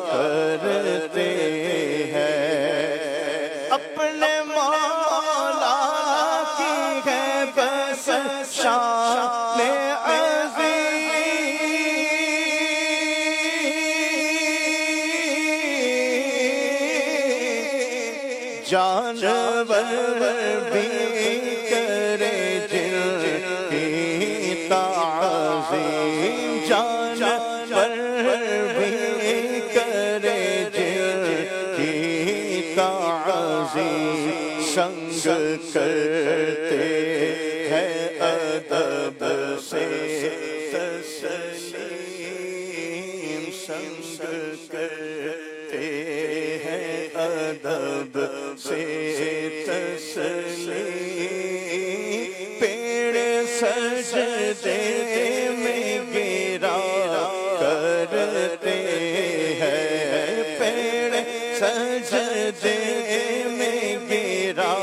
کرتے ہیں، اپنے مولا کی ہے بس شان عظیم، جانور بھی کرے جن کی تعظیم، ادب سے تسلیم سنگ کرتے ہیں، ادب سے تسلیم پیڑ سجدے میں گرا کرتے ہیں، پیڑ سجدے میں گرا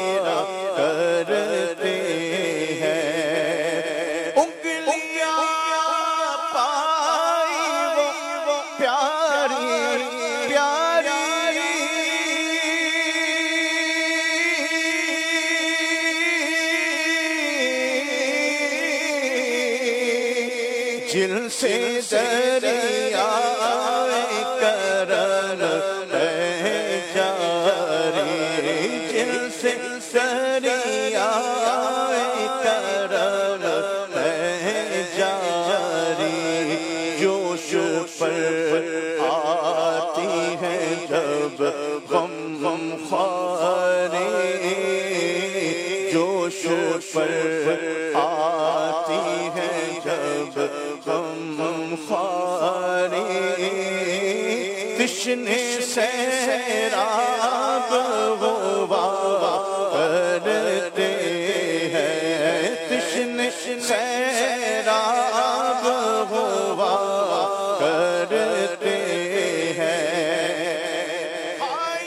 کرتے ہیں، انگلیاں پائی وہ پیاری پیاری جن سے دریا کرن ہے جاری، جن سے دریا کرن ہے جاری، جوش پر آتی ہے جب غم خواری، جوش پر آتی ہے جب غم خواری، تشنے سیراب ہوا کرتے ہیں، تشنے سیراب ہوا کرتے ہیں،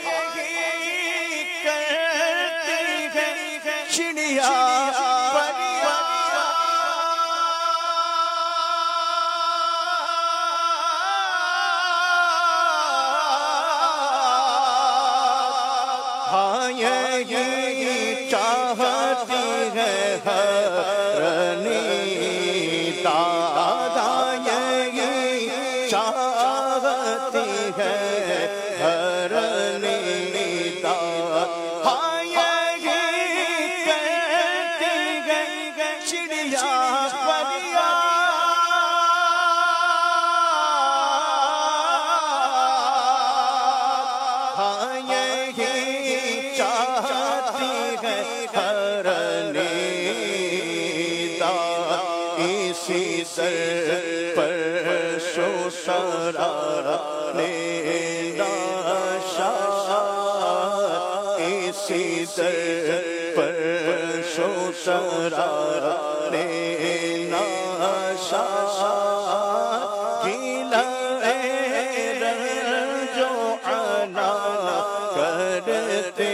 یہی کرتی ہے چڑیا یہی چاہتی ہے ہرنی دادا، یہی چاہتی ہے ہرنی دادا، یہی کرتی ہے چڑیا فریاد، یہی چاہتی ہے ہرنی دادا، اسی در پر شوشرا نے ناشاد، اسی در پر شوشرا نے ناشاد، گیلا جو عنا کرتے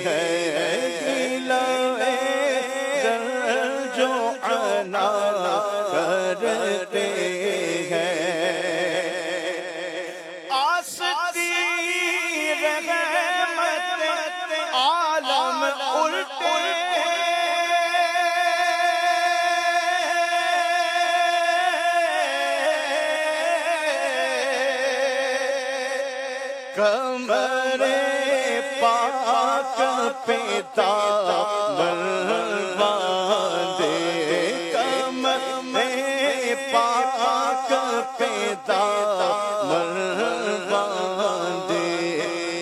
ہیں، گیلا جو عنا کرتے ہیں، آستی رحمت عالم الٹے کمرے پاک پہ دامن باندھے، کمرے پاک پہ دامن باندھے،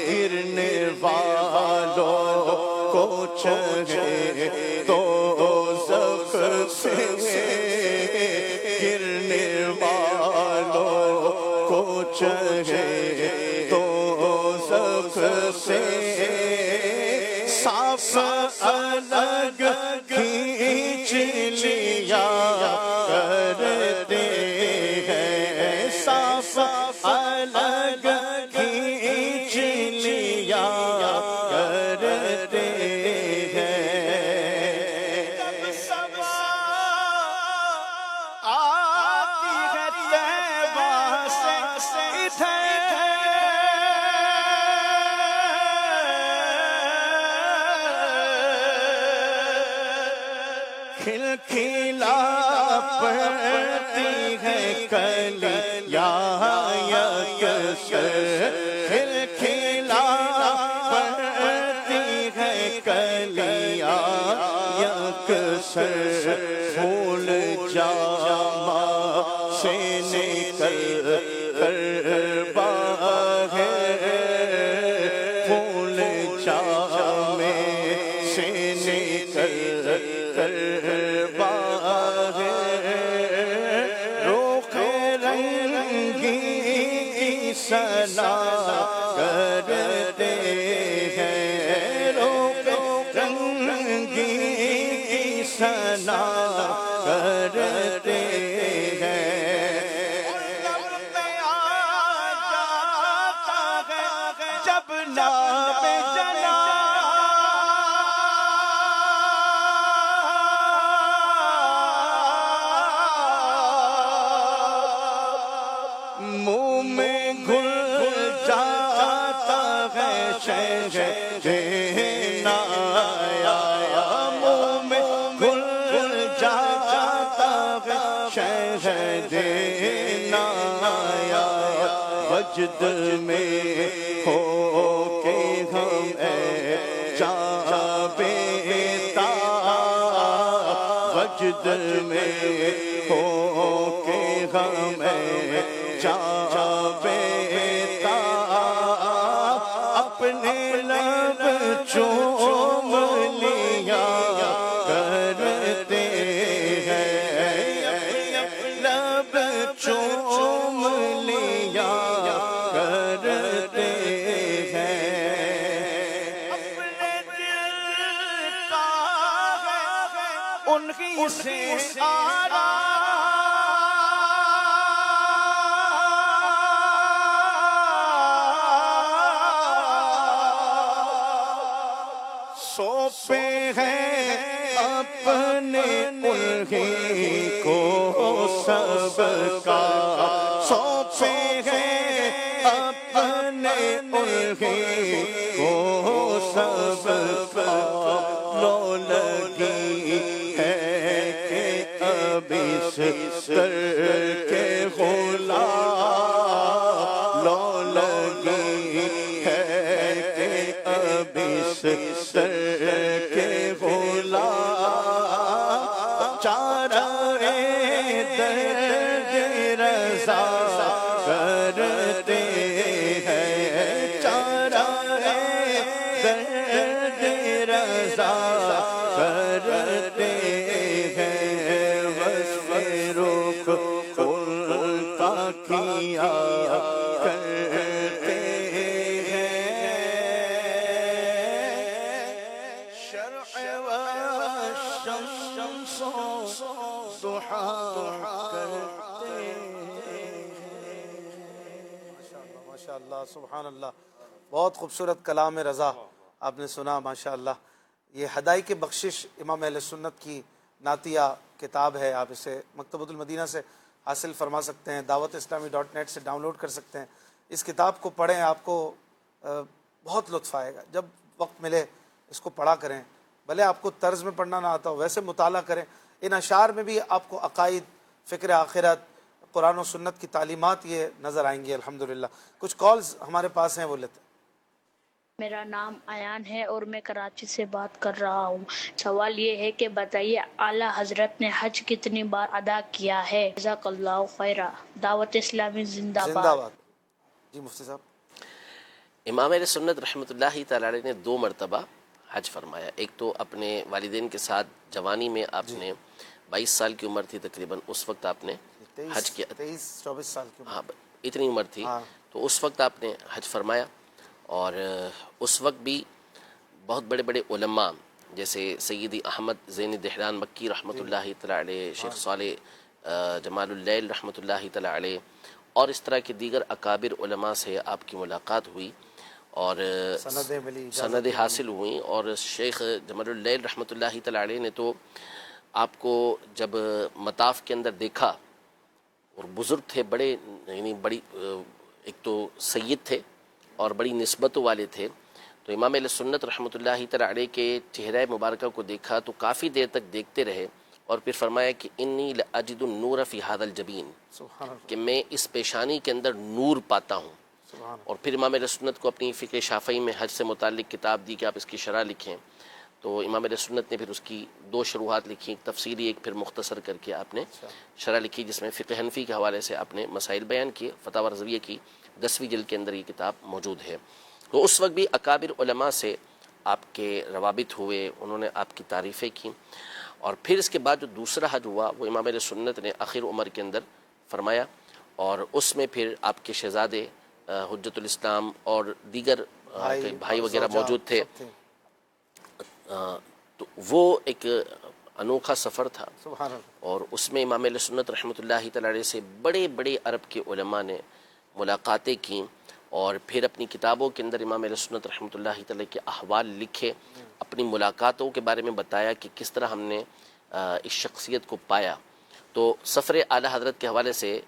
گرنے والوں کو چاہے تو دوزخ سے، گرنے والوں کو چاہے دوزخ سے، صاف الگ کھینچ لیا کرتے ہیں، صاف الگ کھینچ لیا کرتے ہیں، جب صبا آتی ہے طیبہ سے ادھر کھلکھلا پڑتی ہے کلیاں یکسر، کھلکھلا پڑتی ہے کلیاں یکسر، پھول جامہ سے نکل کر باہر، پھول جامے سے نکل کر باہر، کرتے ہیں، روک رنگی کی ثنا کرتے ہیں۔ جب نام جنا منہ میں گھل جاتا ہے شہد نایا، منہ میں گھل جاتا ہے شہد نایا، وجد میں ہو کے ہم جا بیتا، وجد میں ہو کے ہم جا بیتا، اپنے لب چوم لیا کرتے ہیں، لب چوم لیا کرتے ہیں، اپنے دل کا ان کی سے سونپے ہیں اپنے انہی کو سب کا، سونپے ہیں اپنے انہی کو سب کا، لو لگی ہے کہ اب اس کر کے غلام، لو لگی ہے کہ اب اس سر کے غلام، چارہ درد رضا کرتے ہیں، چارہ درد رضا کرتے ہیں، وصف رخ ان کا کیا کرتے ہیں، شرع والشمس ضحا کرتے ہیں۔ ماشاء اللہ، سبحان اللہ، بہت خوبصورت کلام رضا آپ نے سنا ماشاء اللہ۔ یہ ہدایت بخشش امام اہل سنت کی نعتیہ کتاب ہے، آپ اسے مکتبۃ المدینہ سے حاصل فرما سکتے ہیں، dawatIslami.net سے ڈاؤن لوڈ کر سکتے ہیں۔ اس کتاب کو پڑھیں، آپ کو بہت لطف آئے گا۔ جب وقت ملے اس کو پڑھا کریں، بھلے آپ کو طرز میں پڑھنا نہ آتا ہو، ویسے مطالعہ کریں۔ ان اشعار میں بھی آپ کو عقائد، فکر آخرت، قرآن و سنت کی تعلیمات یہ نظر آئیں گی الحمدللہ۔ کچھ کالز ہمارے پاس ہیں، وہ لیتے ہیں۔ میرا نام ایان ہے اور میں کراچی سے بات کر رہا ہوں۔ سوال یہ ہے کہ بتائیے اعلیٰ حضرت نے حج کتنی بار ادا کیا ہے؟ جزاک اللہ خیرہ۔ دعوت اسلامی زندہ باد۔ جی مفتی صاحب۔ امام اہل سنت رحمۃ اللہ تعالی علیہ نے 2 مرتبہ حج فرمایا۔ ایک تو اپنے والدین کے ساتھ جوانی میں آپ نے 22 سال کی عمر تھی تقریباً، اس وقت آپ نے حج کیا، 23-24 سال کی ہاں اتنی عمر تھی، تو اس وقت آپ نے حج فرمایا۔ اور اس وقت بھی بہت بڑے بڑے علماء جیسے سیدی احمد زین دہران مکی رحمۃ اللہ تعالی علیہ، شیخ صالح جمال اللیل رحمۃ اللہ تعالی علیہ، اور اس طرح کے دیگر اکابر علماء سے آپ کی ملاقات ہوئی اور سندیں حاصل ہوئیں۔ اور شیخ جمال اللیل رحمۃ اللہ تعالی علیہ نے تو آپ کو جب مطاف کے اندر دیکھا، اور بزرگ تھے بڑے، یعنی بڑی، ایک تو سید تھے اور بڑی نسبت والے تھے، تو امام اہل سنت رحمۃ اللہ تعالی علیہ کے چہرہ مبارکہ کو دیکھا تو کافی دیر تک دیکھتے رہے، اور پھر فرمایا کہ انی لاجد النور فی ھذا الجبین، کہ میں اس پیشانی کے اندر نور پاتا ہوں۔ اور پھر امام اہل سنت کو اپنی فقہ شافعی میں حج سے متعلق کتاب دی کہ آپ اس کی شرح لکھیں، تو امام اہل سنت نے پھر اس کی 2 شروحات لکھی، ایک تفصیلی، ایک پھر مختصر کر کے آپ نے شرح لکھی، جس میں فقہ حنفی کے حوالے سے آپ نے مسائل بیان کیے۔ فتاوی رضویہ کی 10ویں جلد کے اندر یہ کتاب موجود ہے۔ تو اس وقت بھی اکابر علماء سے آپ کے روابط ہوئے، انہوں نے آپ کی تعریفیں کی۔ اور پھر اس کے بعد جو دوسرا حج ہوا وہ امام اہل سنت نے آخر عمر کے اندر فرمایا، اور اس میں پھر آپ کے شہزادے حجت الاسلام اور دیگر بھائی وغیرہ موجود تھے. تو وہ ایک انوکھا سفر تھا سبحان اللہ. اور اس میں امام اہل سنت رحمۃ اللہ تعالی علیہ سے بڑے بڑے عرب کے علماء نے ملاقاتیں کیں اور پھر اپنی کتابوں کے اندر امام اہل سنت رحمۃ اللہ تعالی کے احوال لکھے, اپنی ملاقاتوں کے بارے میں بتایا کہ کس طرح ہم نے اس شخصیت کو پایا. تو سفر اعلیٰ حضرت کے حوالے سے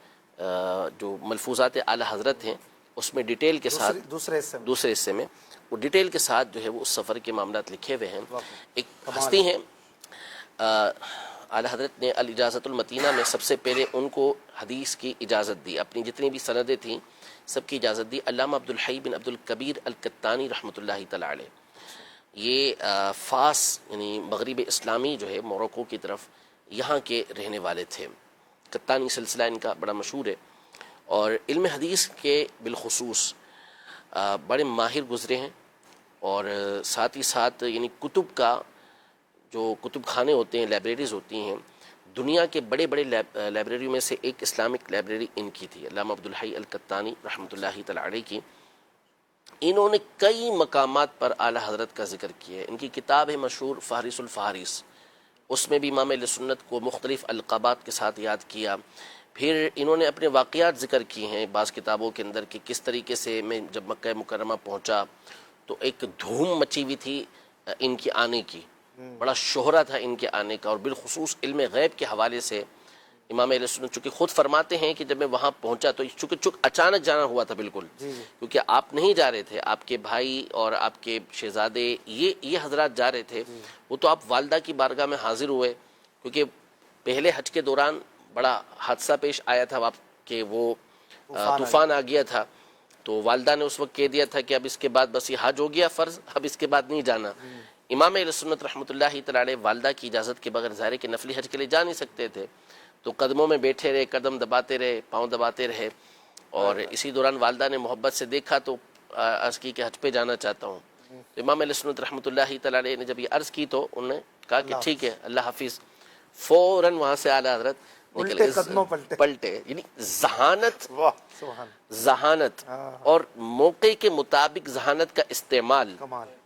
جو ملفوظات اعلیٰ حضرت ہیں اس میں ڈیٹیل کے ساتھ دوسرے حصے میں وہ ڈیٹیل کے ساتھ جو ہے وہ اس سفر کے معاملات لکھے ہوئے ہیں. ایک ہستی ہیں اعلیٰ حضرت نے الاجازت المتینہ میں سب سے پہلے ان کو حدیث کی اجازت دی, اپنی جتنی بھی سندیں تھیں سب کی اجازت دی. علامہ عبدالحی بن عبد الکبیر القطانی رحمۃ اللہ تعالی علیہ, یہ فاس یعنی مغرب اسلامی جو ہے موروکو کی طرف یہاں کے رہنے والے تھے. قطانی سلسلہ ان کا بڑا مشہور ہے اور علم حدیث کے بالخصوص بڑے ماہر گزرے ہیں اور ساتھ ہی ساتھ یعنی کتب کا جو کتب خانے ہوتے ہیں, لائبریریز ہوتی ہیں, دنیا کے بڑے بڑے لائبریریوں میں سے ایک اسلامک لائبریری ان کی تھی, علامہ عبدالحی القطانی رحمۃ اللہ تعالی علیہ کی. انہوں نے کئی مقامات پر اعلیٰ حضرت کا ذکر کیا ہے. ان کی کتاب ہے مشہور فہرس الفہارس, اس میں بھی امام اہل سنت کو مختلف القابات کے ساتھ یاد کیا. پھر انہوں نے اپنے واقعات ذکر کیے ہیں بعض کتابوں کے اندر کہ کس طریقے سے میں جب مکہ مکرمہ پہنچا تو ایک دھوم مچی ہوئی تھی ان کے آنے کی, بڑا شہرہ تھا ان کے آنے کا, اور بالخصوص علم غیب کے حوالے سے امام اہل سنت چونکہ خود فرماتے ہیں کہ جب میں وہاں پہنچا تو چونکہ اچانک جانا ہوا تھا بالکل, کیونکہ آپ نہیں جا رہے تھے, آپ کے بھائی اور آپ کے شہزادے یہ حضرات جا رہے تھے. وہ تو آپ والدہ کی بارگاہ میں حاضر ہوئے کیونکہ پہلے حج کے دوران بڑا حادثہ پیش آیا تھا آپ کہ وہ طوفان آ گیا تھا, تو والدہ نے اس وقت کہہ دیا تھا کہ اب اس کے بعد بس یہ حج ہو گیا فرض, اب اس کے بعد نہیں جانا. امام اہل سنت رحمۃ اللہ تعالی علیہ والدہ کی اجازت کے بغیر ظاہر کہ نفلی حج کے لیے جا نہیں سکتے تھے, تو قدموں میں بیٹھے رہے, قدم دباتے رہے, پاؤں دباتے رہے, اور اسی دوران والدہ نے محبت سے دیکھا تو عرض کی کہ حج پہ جانا چاہتا ہوں. تو امام اہل سنت رحمۃ اللہ تعالی علیہ نے جب یہ عرض کی تو انہوں نے کہا کہ ٹھیک ہے اللہ حافظ. فوراً وہاں سے اعلیٰ حضرت پلٹے, یعنی ذہانت اور موقع کے مطابق ذہانت کا استعمال,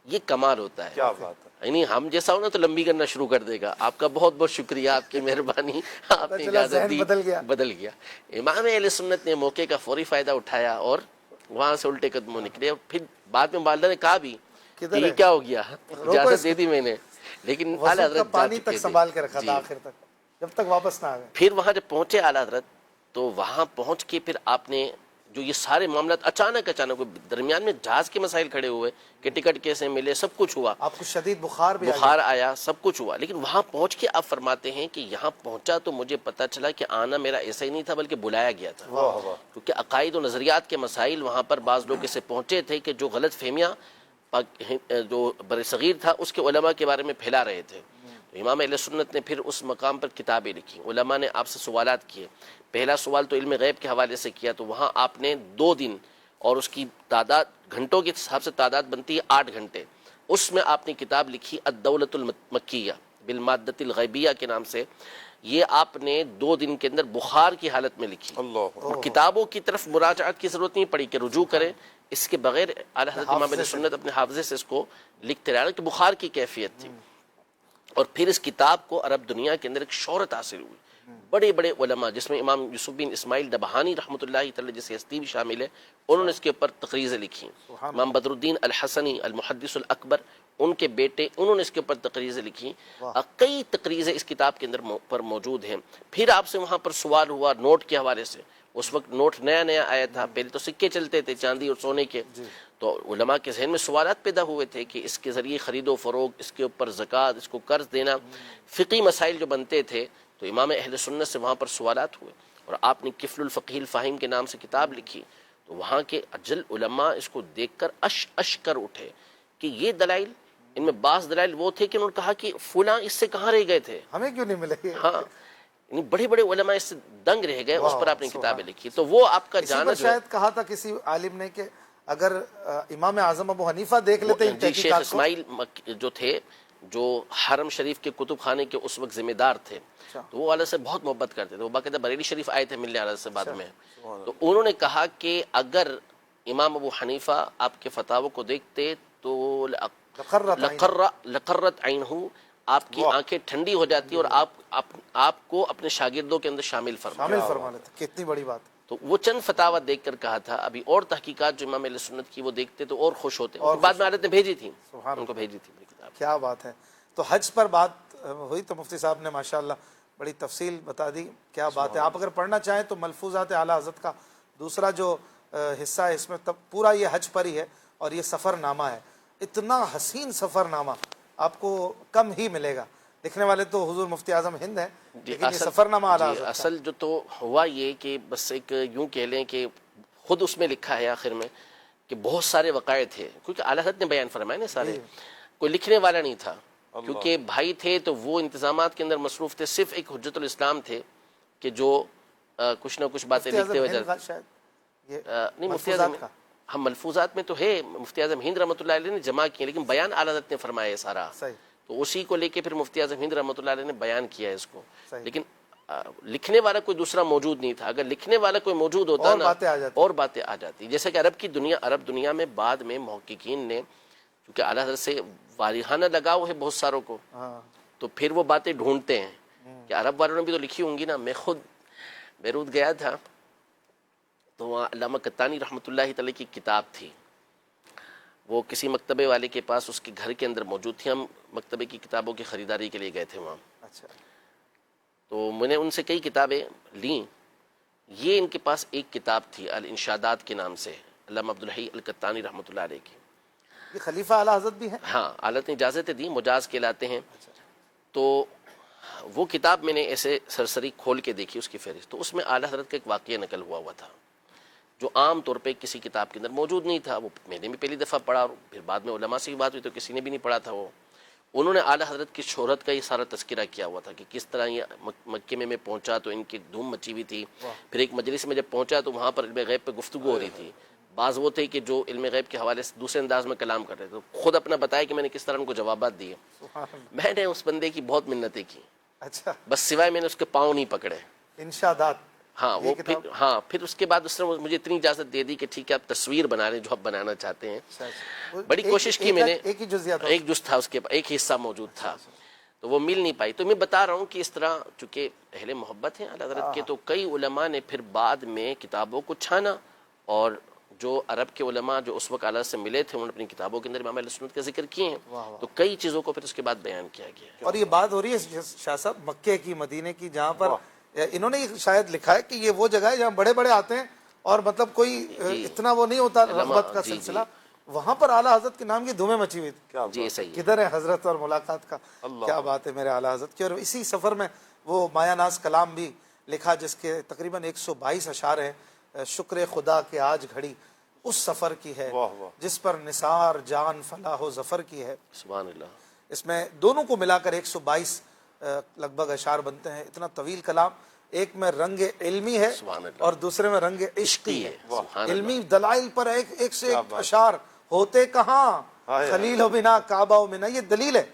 یہ کمال ہوتا ہے. کیا بات ہے, یعنی ہم جیسا ہو نا تو لمبی کرنا شروع کر دے گا. آپ کا بہت بہت شکریہ, آپ کی مہربانی, آپ نے اجازت دی, بدل گیا. امام اہل سنت نے موقع کا فوری فائدہ اٹھایا اور وہاں سے الٹے قدموں نکلے. اور پھر بعد میں والدہ نے کہا بھی کہ یہ کیا ہو گیا, اجازت دے دی میں نے, لیکن اعلیٰ حضرت پانی تک سنبھال کے رکھا تھا آخر تک جب تک واپس نہ آ گئے. پھر وہاں جب پہنچے اعلیٰ حضرت تو وہاں پہنچ کے پھر آپ نے جو یہ سارے معاملات اچانک درمیان میں جہاز کے مسائل کھڑے ہوئے کہ ٹکٹ کیسے ملے, سب کچھ ہوا, آپ کو شدید بخار آیا, سب کچھ ہوا. لیکن وہاں پہنچ کے آپ فرماتے ہیں کہ یہاں پہنچا تو مجھے پتا چلا کہ آنا میرا ایسا ہی نہیں تھا بلکہ بلایا گیا تھا, کیونکہ عقائد و نظریات کے مسائل وہاں پر بعض لوگ اسے پہنچے تھے کہ جو غلط فہمیاں جو بر صغیر تھا اس کے علماء کے بارے میں پھیلا رہے تھے. تو امام اہل سنت نے پھر اس مقام پر کتابیں لکھی, علماء نے آپ سے سوالات کیے. پہلا سوال تو علم غیب کے حوالے سے کیا, تو وہاں آپ نے 2 دن اور اس کی تعداد گھنٹوں کے حساب سے تعداد بنتی ہے 8 گھنٹے, اس میں آپ نے کتاب لکھی الدولۃ المکیہ بالمادۃ الغیبیہ کے نام سے. یہ آپ نے 2 دن کے اندر بخار کی حالت میں لکھی. اور کتابوں کی طرف مراجعات کی ضرورت نہیں پڑی کہ رجوع کریں, اس کے بغیر اعلیٰ حضرت امام اہل سنت اپنے حافظے سے اس کو لکھتے رہے کہ بخار کی کیفیت تھی. اور پھر اس کتاب کو عرب دنیا کے اندر ایک شہرت حاصل ہوئی. بڑے بڑے علماء جس میں امام یوسف بن اسماعیل دبہانی رحمۃ اللہ تعالی جیسے ہستی بھی شامل ہے, انہوں نے اس کے اوپر تقریریں لکھی. امام بدر الدین الحسنی المحدث الاکبر, ان کے بیٹے, انہوں نے اس کے اوپر تقریریں لکھی. کئی تقریریں اس کتاب کے اندر پر موجود ہیں. پھر آپ سے وہاں پر سوال ہوا نوٹ کے حوالے سے. اس وقت نوٹ نیا آیا تھا, پہلے تو سکے چلتے تھے چاندی اور سونے کے. تو علماء کے ذہن میں سوالات پیدا ہوئے تھے کہ اس کے ذریعے خرید و فروخت, اس کے اوپر زکوٰۃ, اس کو قرض دینا, فقی مسائل جو بنتے تھے. تو امام اہل سنت سے وہاں پر سوالات ہوئے اور آپ نے کفل الفقیہ الفاہم کے نام سے کتاب لکھی. تو وہاں کے اجل علماء اس کو دیکھ کر اش کر اٹھے کہ یہ دلائل, ان میں بعض دلائل وہ تھے کہ انہوں نے کہا کہ فلاں اس سے کہاں رہ گئے تھے, ہمیں کیوں نہیں ملے. ہاں, یعنی بڑے بڑے علماء اس سے دنگ رہ گئے, اس پر آپ نے کتابیں لکھی. تو وہ آپ کا جانا شاید کہا تھا کسی عالم نے کہ اگر امام اعظم ابو حنیفہ دیکھ لیتے ہیں شیخ اسماعیل جو تھے, جو حرم شریف کے کتب خانے کے اس وقت ذمہ دار تھے, تو وہ والد سے بہت محبت کرتے تھے. وہ باقاعدہ بریلی شریف آئے تھے ملنے والد سے بعد میں. تو انہوں نے کہا کہ اگر امام ابو حنیفہ آپ کے فتاووں کو دیکھتے تو لقرت عینہ، آپ کی آنکھیں ٹھنڈی ہو جاتی اور آپ کو اپنے شاگردوں کے اندر شامل فرما لیتے. کتنی بڑی بات. تو وہ چند فتاوی دیکھ کر کہا تھا. ابھی اور تحقیقات جو امام اہل سنت کی وہ دیکھتے تو اور خوش ہوتے. بعد میں عادت نے بھیجی تھی، ان کو بھیجی تھی کتاب. کیا بات ہے. تو حج پر بات ہوئی تو مفتی صاحب نے ماشاءاللہ بڑی تفصیل بتا دی. کیا بات ہے. آپ اگر پڑھنا چاہیں تو ملفوظات اعلیٰ حضرت کا دوسرا جو حصہ ہے اس میں تب پورا یہ حج پر ہی ہے اور یہ سفر نامہ ہے. اتنا حسین سفر نامہ آپ کو کم ہی ملے گا. لکھنے والے تو حضور مفتی اعظم ہند ہیں لیکن یہ سفر نامہ اعلیٰ حضرت کا. اصل جو تو ہوا یہ کہ بس ایک یوں کہہ لیں کہ خود اس میں لکھا ہے آخر میں کہ بہت سارے وقائع تھے، کیونکہ اعلیٰ حضرت نے بیان فرمائے نا سارے، کوئی لکھنے والا نہیں تھا کیونکہ بھائی تھے تو وہ انتظامات کے اندر مصروف تھے. صرف ایک حجت الاسلام تھے کہ جو کچھ نہ کچھ باتیں لکھتے ہوئے نہیں. مفتی اعظم ہم ملفوظات میں تو ہے، مفتی اعظم ہند رحمۃ اللہ علیہ نے جمع کیے لیکن بیان اعلیٰ حضرت نے فرمایا سارا، تو اسی کو لے کے پھر مفتی اعظم ہند رحمۃ اللہ علیہ نے بیان کیا ہے اس کو. لیکن لکھنے والا کوئی دوسرا موجود نہیں تھا. اگر لکھنے والا کوئی موجود ہوتا نا اور باتیں آ جاتی. جیسے کہ عرب دنیا میں بعد میں محققین نے کیونکہ اعلیٰ حضرت سے واریحانہ لگاؤ ہے بہت ساروں کو، تو پھر وہ باتیں ڈھونڈتے ہیں کہ عرب والوں نے بھی تو لکھی ہوں گی نا. میں خود بیروت گیا تھا تو وہاں علامہ قطانی رحمۃ اللہ تعالی کی کتاب تھی، وہ کسی مکتبے والے کے پاس اس کے گھر کے اندر موجود تھی. ہم مکتبے کی کتابوں کی خریداری کے لیے گئے تھے وہاں. تو میں نے ان سے کئی کتابیں لیں. یہ ان کے پاس ایک کتاب تھی الانشادات کے نام سے، علامہ عبدالحی القطانی رحمۃ اللہ علیہ کی. یہ خلیفہ اعلیٰ حضرت بھی ہیں؟ ہاں، اعلیٰ نے اجازت دی، مجاز کہلاتے ہیں. تو وہ کتاب میں نے ایسے سرسری کھول کے دیکھی اس کی فہرست، تو اس میں اعلیٰ حضرت کا ایک واقعہ نقل ہوا تھا جو عام طور پہ کسی کتاب کے اندر موجود نہیں تھا. وہ میں نے بھی پہلی دفعہ پڑھا اور پھر بعد میں علماء سے بھی بات ہوئی تو کسی نے بھی نہیں پڑھا تھا. وہ انہوں نے اعلیٰ حضرت کی شہرت کا یہ سارا تذکرہ کیا ہوا تھا کہ کس طرح یہ مکے میں پہنچا تو ان کی دھوم مچی ہوئی تھی. پھر ایک مجلس میں جب پہنچا تو وہاں پر علم غیب پہ گفتگو ہو رہی تھی. بعض وہ تھے کہ جو علم غیب کے حوالے سے دوسرے انداز میں کلام کر رہے تھے. خود اپنا بتایا کہ میں نے کس طرح ان کو جوابات دیے. میں نے اس بندے کی بہت منتیں کی، بس سوائے میں نے اس کے پاؤں نہیں پکڑے. انشادات. ہاں وہ پھر اس کے بعد اس نے مجھے اتنی اجازت دے دی کہ ٹھیک ہے آپ تصویر بنا لیں جو آپ بنانا چاہتے ہیں. بڑی کوشش کی میں نے، ایک جز تھا اس کے ایک حصہ موجود تھا تو وہ مل نہیں پائی. تو میں بتا رہا ہوں کہ اس طرح چونکہ اہل محبت ہیں اعلیٰ حضرت کے، تو کئی علماء نے پھر بعد میں کتابوں کو چھانا اور جو عرب کے علماء جو اس وقت اعلیٰ سے ملے تھے انہوں نے اپنی کتابوں کے اندر امام اہل سنت کا ذکر کیے ہیں. تو کئی چیزوں کو پھر اس کے بعد بیان کیا گیا. اور یہ بات ہو رہی ہے شاہ صاحب مکے کی، مدینے کی، جہاں پر انہوں نے شاید لکھا ہے کہ یہ وہ جگہ ہے جہاں بڑے بڑے آتے ہیں اور مطلب کوئی اتنا وہ نہیں ہوتا رغبت کا سلسلہ. وہاں پر اعلیٰ حضرت کے نام کی دھومیں مچی ہوئی تھی. جی صحیح. کدھر ہے حضرت اور ملاقات کا. کیا بات ہے میرے اعلیٰ حضرت کی. اور اسی سفر میں وہ مایا ناز کلام بھی لکھا جس کے تقریباً 122 اشعار ہیں. شکر خدا کہ آج گھڑی اس سفر کی ہے جس پر نثار جان فلاح و ظفر کی ہے. سبحان اللہ. اس میں دونوں کو ملا کر 122 لگ بھگ اشعار بنتے ہیں. اتنا طویل کلام. ایک میں رنگ علمی ہے اور دوسرے میں رنگ عشقی ہے. علمی دلائل پر ایک سے ایک اشعار. ہوتے کہاں خلیل و بنا کعبہ و منا، یہ دلیل ہے.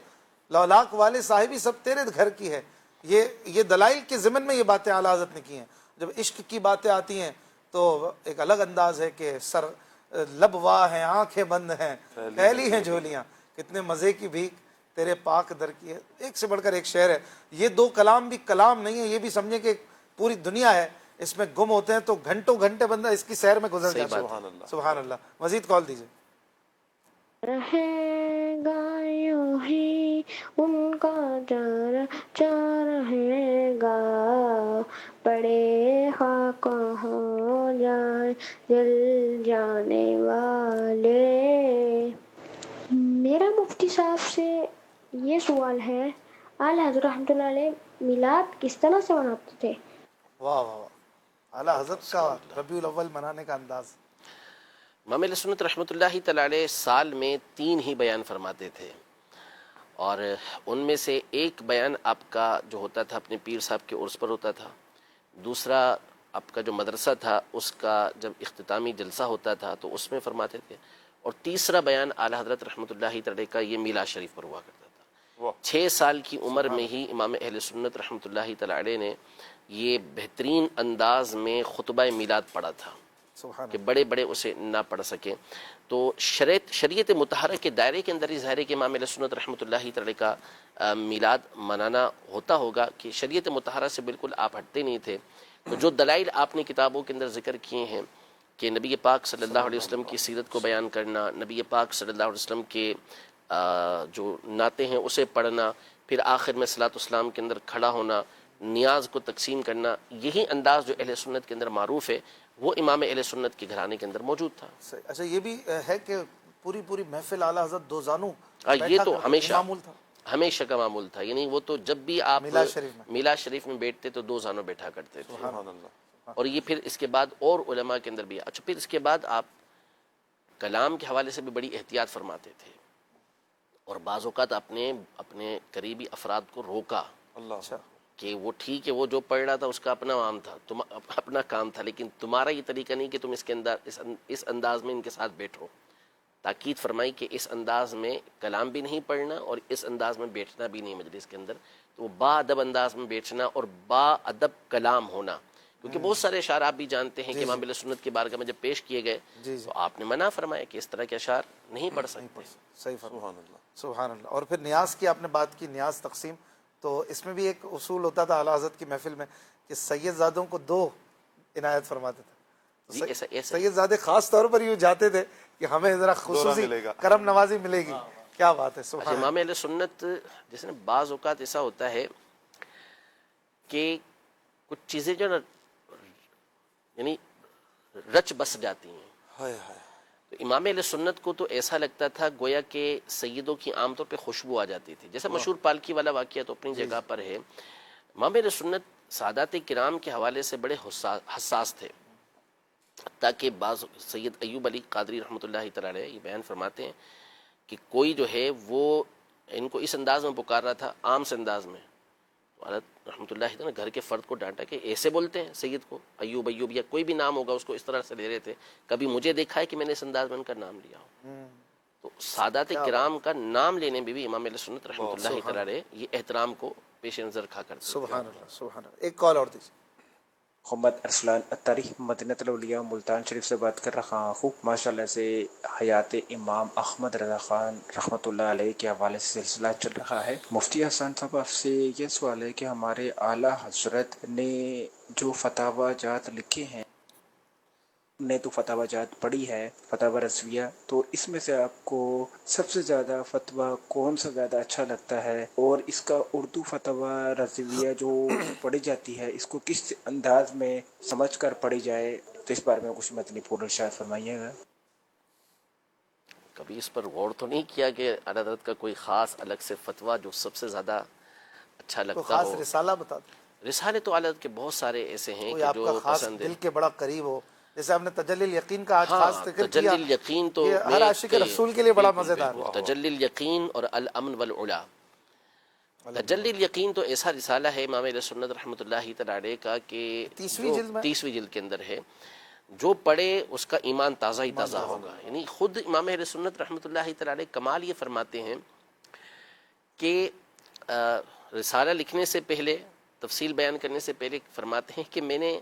لولاک والے صاحبی سب تیرے گھر کی ہے. یہ دلائل کے ضمن میں یہ باتیں اعلیٰ حضرت نے کی ہیں. جب عشق کی باتیں آتی ہیں تو ایک الگ انداز ہے کہ سر لب واہ ہیں، آنکھیں بند ہیں، پھیلی ہیں جھولیاں، کتنے مزے کی بھیک تیرے پاک در کی ہے. ایک سے بڑھ کر ایک شعر ہے. یہ دو کلام بھی کلام نہیں ہے، یہ بھی سمجھیں کہ پوری دنیا ہے اس میں گم ہوتے ہیں تو گھنٹوں گھنٹے بندہ اس کی سیر میں گزر جاتا ہے. سبحان اللہ. مزید کال دیجیے. رہے گا یوں ہی ان کا رہے گا، بڑے خاک ہو جائے دل جانے والے. میرا مفتی صاحب سے یہ سوال ہے، اعلیٰ حضرت رحمۃ اللہ علیہ میلاد کس طرح سے مناتے تھے؟ واہ واہ واہ. اعلیٰ حضرت کا ربیع الاول منانے کا انداز. امام اہل سنت رحمۃ اللہ تعالی علیہ سال میں 3 ہی بیان فرماتے تھے اور ان میں سے ایک بیان آپ کا جو ہوتا تھا اپنے پیر صاحب کے عرس پر ہوتا تھا. دوسرا آپ کا جو مدرسہ تھا اس کا جب اختتامی جلسہ ہوتا تھا تو اس میں فرماتے تھے. اور تیسرا بیان اعلیٰ حضرت رحمۃ اللہ تعالی کا یہ میلاد شریف پر ہوا کرتا تھا. 6 سال کی عمر میں ہی امام اہل سنت رحمۃ اللہ تعالی علیہ نے یہ بہترین انداز میں خطبہ میلاد پڑھا تھا. کہ بڑے بڑے اسے نہ پڑھ سکیں. تو شریعت مطہرہ کے دائرے کے اندر ہی ظاہر ہے کہ امام اہل سنت رحمۃ اللہ تعالی کا میلاد منانا ہوتا ہوگا کہ شریعت مطہرہ سے بالکل آپ ہٹتے نہیں تھے. تو جو دلائل آپ نے کتابوں کے اندر ذکر کیے ہیں کہ نبی پاک صلی اللہ علیہ وسلم کی سیرت کو بیان کرنا، نبی پاک صلی اللہ علیہ وسلم کے جو نعتیں ہیں اسے پڑھنا، پھر آخر میں صلاۃ والسلام کے اندر کھڑا ہونا، نیاز کو تقسیم کرنا، یہی انداز جو اہل سنت کے اندر معروف ہے وہ امام اہل سنت کے گھرانے کے اندر موجود تھا. اچھا یہ بھی ہے کہ پوری محفل اعلیٰ حضرت دو زانو یہ تو ہمیشہ معمول تھا، ہمیشہ کا معمول تھا. یعنی وہ تو جب بھی آپ میلاد شریف میں بیٹھتے تو دو زانوں بیٹھا کرتے تھے. سبحان اللہ. اور یہ پھر اس کے بعد اور علماء کے اندر بھی. اچھا پھر اس کے بعد آپ کلام کے حوالے سے بھی بڑی احتیاط فرماتے تھے اور بعض اوقات اپنے قریبی افراد کو روکا اللہ کہ وہ ٹھیک ہے وہ جو پڑھ رہا تھا اس کا اپنا عام تھا، اپنا کام تھا، لیکن تمہارا یہ طریقہ نہیں کہ تم اس کے اندر اس انداز میں ان کے ساتھ بیٹھو. تاکید فرمائی کہ اس انداز میں کلام بھی نہیں پڑھنا اور اس انداز میں بیٹھنا بھی نہیں مجلس کے اندر. تو با ادب انداز میں بیٹھنا اور با ادب کلام ہونا، کیونکہ بہت سارے اشعار آپ بھی جانتے ہیں کہ امام اہل سنت کی بارگاہ میں جب پیش کیے گئے تو آپ نے منع فرمایا کہ اس طرح کے اشعار نہیں پڑھ سکتے. صحیح فرمایا. سبحان اللہ. سبحان اللہ. اور پھر نیاز کی آپ نے بات کی، نیاز تقسیم، تو اس میں بھی ایک اصول ہوتا تھا اعلیٰ حضرت کی محفل میں کہ سید زادوں کو دو عنایت فرماتے تھے. سید زادے خاص طور پر یوں جاتے تھے کہ ہمیں ذرا خصوصی کرم نوازی ملے گی. کیا بات ہے. سبحان امام اہل سنت جیسے بعض اوقات ایسا ہوتا ہے کہ کچھ چیزیں جو یعنی رچ بس جاتی ہیں. تو امام اہل سنت کو تو ایسا لگتا تھا گویا کہ سیدوں کی عام طور پہ خوشبو آ جاتی تھی. جیسے مشہور پالکی والا واقعہ تو اپنی جگہ پر ہے. امام اہل سنت سادات کرام کے حوالے سے بڑے حساس تھے، تاکہ بعض سید ایوب علی قادری رحمۃ اللہ تعالی علیہ یہ بیان فرماتے ہیں کہ کوئی جو ہے وہ ان کو اس انداز میں پکار رہا تھا عام سے انداز میں. حضرت رحمۃ اللہ تعالی گھر کے فرد کو ڈانٹا کہ ایسے بولتے ہیں سید کو، ایوب یا کوئی بھی نام ہوگا اس کو اس طرح سے لے رہے تھے. کبھی مجھے دیکھا ہے کہ میں نے اس انداز میں ان کا نام لیا ہو. تو سادات کرام کا نام لینے میں بھی امام اہل سنت رحمۃ اللہ تعالی علیہ یہ احترام کو پیش نظر رکھا کرتے. سبحان اللہ. سبحان اللہ. ایک کال اور دیجیے. محمد ارسلان اتاری مدینہ الاولیاء ملتان شریف سے بات کر رہا ہوں. ماشاءاللہ سے حیات امام احمد رضا خان رحمۃ اللہ علیہ کے حوالے سے سلسلہ چل رہا ہے. مفتی حسن صاحب آپ سے یہ سوال ہے کہ ہمارے اعلیٰ حضرت نے جو فتاوی جات لکھے ہیں نے تو فتاوی جات پڑھی ہے، فتاوی رضویہ، تو اس میں سے آپ کو سب سے زیادہ فتویٰ کون سا زیادہ اچھا لگتا ہے؟ اور اس کا اردو فتاوی رضویہ جو پڑھی جاتی ہے اس کو کس انداز میں سمجھ کر پڑھی جائے؟ تو اس بارے میں کچھ متنی پور ارشاد فرمائیے گا. کبھی اس پر غور تو نہیں کیا کہ اعلیٰ حضرت کا کوئی خاص الگ سے فتویٰ جو سب سے زیادہ اچھا لگتا خاص ہو. رسالہ بتا دیں. رسالے تو اعلیٰ حضرت کے بہت سارے ایسے ہیں کوئی کہ آپ کا جو خاص پسند دل ہے. کے بڑا قریب ہو، جیسے آپ نے تجلی الیقین کا آج خاص ذکر تجلی کیا. الیقین تو یہ ہر عاشق رسول کے لیے بڑا مزیدار ہے. تجلی الیقین اور الامن والعلا. تجلی الیقین تو ایسا رسالہ ہے امام اہل سنت رحمۃ اللہ تعالی علیہ کا کہ 30ویں جلد کے اندر ہے. جو پڑھے اس کا ایمان تازہ ہی تازہ ہوگا. یعنی خود امام اہل سنت رحمۃ اللہ تعالی علیہ کمال یہ فرماتے ہیں کہ رسالہ لکھنے سے پہلے، تفصیل بیان کرنے سے پہلے فرماتے ہیں کہ میں نے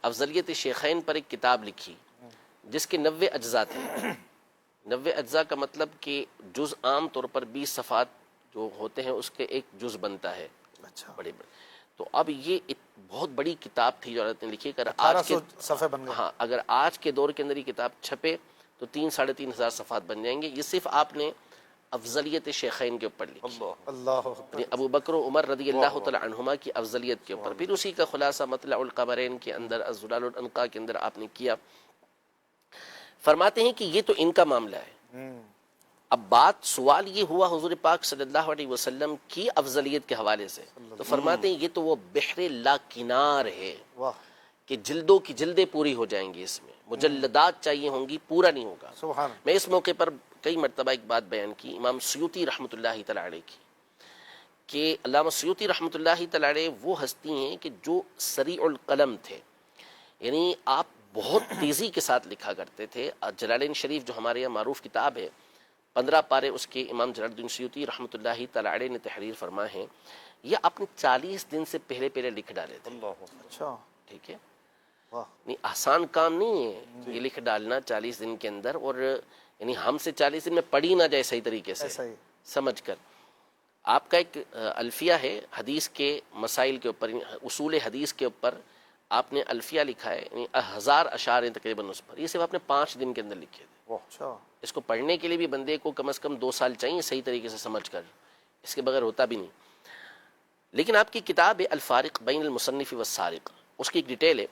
افضلیت شیخین پر ایک کتاب لکھی جس کے 90 اجزاء تھے. 90 اجزاء کا مطلب کہ جز عام طور پر 20 صفحات جو ہوتے ہیں اس کے ایک جز بنتا ہے. اچھا بڑے بڑے. تو اب یہ بہت بڑی کتاب تھی جو حضرت نے لکھی. اگر آج کے صفحے بن گئے. ہاں اگر آج کے دور کے اندر یہ کتاب چھپے تو 3-3.5 ہزار صفحات بن جائیں گے. یہ صرف آپ نے افضلیت شیخین کے اوپر لکھی. اللہ ابو بکر و عمر رضی اللہ تعالی عنہما کی افضلیت کے اوپر. پھر اسی کا خلاصہ مطلع القمرین کے اندر، الظلال الانقا کے اندر آپ نے کیا. فرماتے ہیں کہ یہ تو ان کا معاملہ ہے. اب بات سوال یہ ہوا حضور پاک صلی اللہ علیہ وسلم کی افضلیت کے حوالے سے. تو فرماتے ہیں یہ تو وہ بحر لا کنار ہے کہ جلدوں کی جلدیں پوری ہو جائیں گی، اس میں مجلدات چاہیے ہوں گی، پورا نہیں ہوگا. سبحان. میں اس موقع پر کئی مرتبہ ایک بات بیان کی امام سیوطی رحمۃ اللہ تعالی علیہ کی، کہ علامہ سیوطی رحمۃ اللہ تعالی علیہ وہ ہستی ہیں کہ جو سریع القلم تھے. یعنی آپ بہت تیزی کے ساتھ لکھا کرتے تھے. جلالین شریف جو ہمارے یہاں معروف کتاب ہے، 15 پارے اس کے امام جلال الدین سیوطی رحمۃ اللہ تعالی علیہ نے تحریر فرمائے ہیں. یہ آپ نے 40 دن سے پہلے لکھ ڈالے تھے. اچھا ٹھیک ہے. نہیں آسان کام نہیں ہے یہ لکھ ڈالنا 40 دن کے اندر، اور یعنی ہم سے 40 دن میں پڑھی نہ جائے صحیح طریقے سے ایسا ہی سمجھ کر. آپ کا ایک الفیہ ہے حدیث کے مسائل کے اوپر، اصول حدیث کے اوپر آپ نے الفیہ لکھا ہے، یعنی 1000 اشعار ہیں تقریباً اس پر، یہ صرف آپ نے 5 دن کے اندر لکھے تھے. اچھا اس کو پڑھنے کے لیے بھی بندے کو کم از کم 2 سال چاہیے صحیح طریقے سے سمجھ کر، اس کے بغیر ہوتا بھی نہیں. لیکن آپ کی کتاب ہے الفارق بین المصنف والسارق، اس کی ایک ڈیٹیل ہے،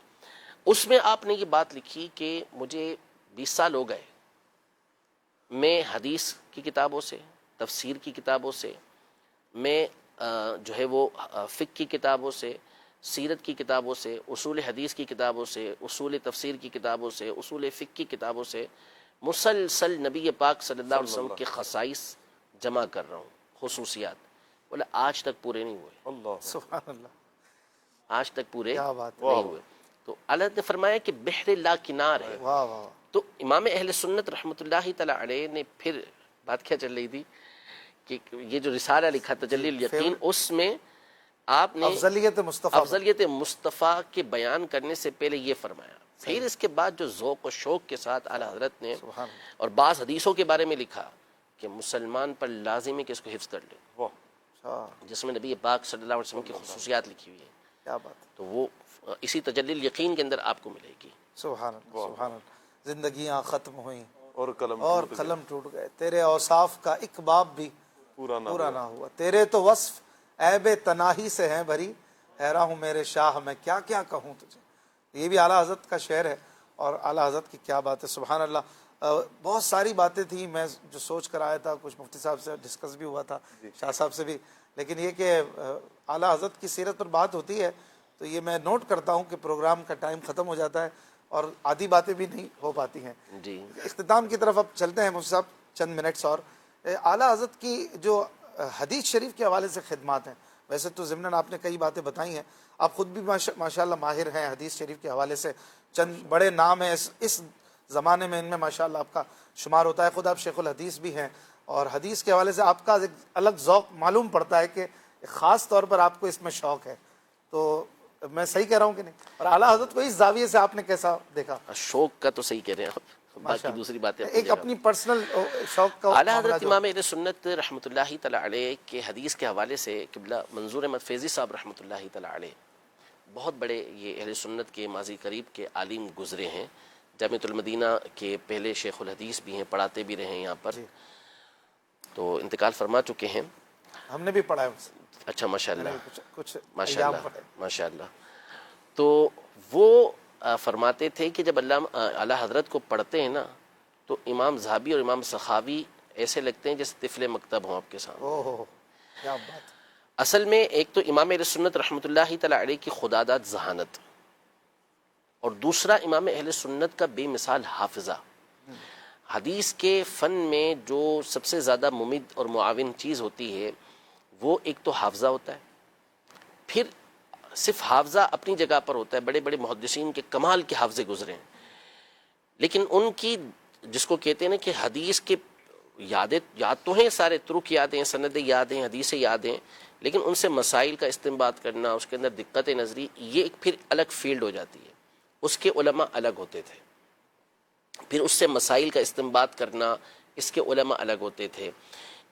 اس میں آپ نے یہ بات لکھی کہ مجھے 20 سال ہو گئے، میں حدیث کی کتابوں سے، تفسیر کی کتابوں سے، میں جو ہے وہ فقہ کی کتابوں سے، سیرت کی کتابوں سے، اصول حدیث کی کتابوں سے، اصول تفسیر کی کتابوں سے، اصول فقہ کی کتابوں سے مسلسل نبی پاک صلی اللہ علیہ وسلم کے خصائص جمع کر رہا ہوں، خصوصیات، بولے آج تک پورے نہیں ہوئے. اللہ سبحان اللہ، آج تک پورے کیا بات ہے. نہیں ہوئے. تو اللہ نے فرمایا کہ بحر لا کنار ہے. واہ واہ. تو امام اہل سنت رحمۃ اللہ تعالی علیہ نے پھر بات کیا چل رہی تھی کہ یہ جو رسالہ لکھا تجلی الیقین، اس میں آپ نے افضلیت مصطفیٰ، افضلیت مصطفیٰ کے بیان کرنے سے پہلے یہ فرمایا، پھر اس کے بعد جو ذوق و شوق کے ساتھ اعلیٰ حضرت نے اور بعض حدیثوں کے بارے میں لکھا کہ مسلمان پر لازم ہے کہ اس کو حفظ کر لے، جس میں نبی پاک صلی اللہ علیہ وسلم کی خصوصیات لکھی ہوئی ہیں. کیا بات ہے. تو وہ اسی تجلی الیقین کے اندر آپ کو ملے گی. سبحان اللہ سبحان اللہ. زندگیاں ختم ہوئیں اور قلم ٹوٹ گئے، تیرے اوصاف کا ایک باب بھی پورا نہ ہوا، تیرے تو وصف عیب تناہی سے ہیں بھری، حیران ہوں میرے شاہ میں کیا کیا کہوں تجھے. یہ بھی اعلیٰ حضرت کا شعر ہے، اور اعلیٰ حضرت کی کیا بات ہے. سبحان اللہ. بہت ساری باتیں تھیں، میں جو سوچ کر آیا تھا، کچھ مفتی صاحب سے ڈسکس بھی ہوا تھا، شاہ صاحب سے بھی، لیکن یہ کہ اعلیٰ حضرت کی سیرت پر بات ہوتی ہے تو یہ میں نوٹ کرتا ہوں کہ پروگرام کا ٹائم ختم ہو جاتا ہے اور آدھی باتیں بھی نہیں ہو پاتی ہیں. جی اختتام کی طرف اب چلتے ہیں مفتی صاحب، چند منٹس اور. اعلیٰ حضرت کی جو حدیث شریف کے حوالے سے خدمات ہیں، ویسے تو ضمناً آپ نے کئی باتیں بتائی ہیں، آپ خود بھی ماشاءاللہ ماہر ہیں حدیث شریف کے حوالے سے، چند بڑے نام ہیں اس زمانے میں، ان میں ماشاءاللہ آپ کا شمار ہوتا ہے. خود آپ شیخ الحدیث بھی ہیں، اور حدیث کے حوالے سے آپ کا ایک الگ ذوق معلوم پڑتا ہے کہ خاص طور پر آپ کو اس میں شوق ہے. تو میں صحیح کہہ رہا ہوں کہ نہیں؟ اور اعلیٰ حضرت کو اس زاویے سے آپ نے کیسا دیکھا؟ شوق کا تو صحیح کہہ رہے ہیں آپ، باقی دوسری باتیں ایک اپنی پرسنل شوق کا. اعلیٰ حضرت امام اہل سنت رحمۃ اللہ تعالی علیہ کے حدیث کے حوالے سے قبلہ منظور احمد فیضی صاحب رحمۃ اللہ تعالی علیہ بہت بڑے یہ اہل سنت کے ماضی قریب کے عالم گزرے ہیں، جامعۃ المدینہ کے پہلے شیخ الحدیث بھی ہیں، پڑھاتے بھی رہے ہیں یہاں پر. تو انتقال فرما چکے ہیں. ہم نے بھی پڑھا ہے ان سے. اچھا ماشاءاللہ کچھ ماشاءاللہ ماشاءاللہ. تو وہ فرماتے تھے کہ جب اعلیٰ حضرت کو پڑھتے ہیں نا تو امام ذہبی اور امام سخاوی ایسے لگتے ہیں جیسے طفل مکتب ہوں آپ کے سامنے. کیا بات. اصل میں ایک تو امام اہل سنت رحمۃ اللہ تعالی علیہ کی خداداد ذہانت، اور دوسرا امام اہل سنت کا بے مثال حافظہ. حدیث کے فن میں جو سب سے زیادہ ممد اور معاون چیز ہوتی ہے وہ ایک تو حافظہ ہوتا ہے. پھر صرف حافظہ اپنی جگہ پر ہوتا ہے، بڑے بڑے محدثین کے کمال کے حافظے گزرے ہیں، لیکن ان کی جس کو کہتے ہیں نا کہ حدیث کے یاد تو ہیں، سارے ترک یاد ہیں، سند یاد ہیں، حدیث یاد ہیں، لیکن ان سے مسائل کا استنباط کرنا، اس کے اندر دقت نظری، یہ ایک پھر الگ فیلڈ ہو جاتی ہے. اس کے علماء الگ ہوتے تھے. پھر اس سے مسائل کا استنباط کرنا، اس کے علماء الگ ہوتے تھے.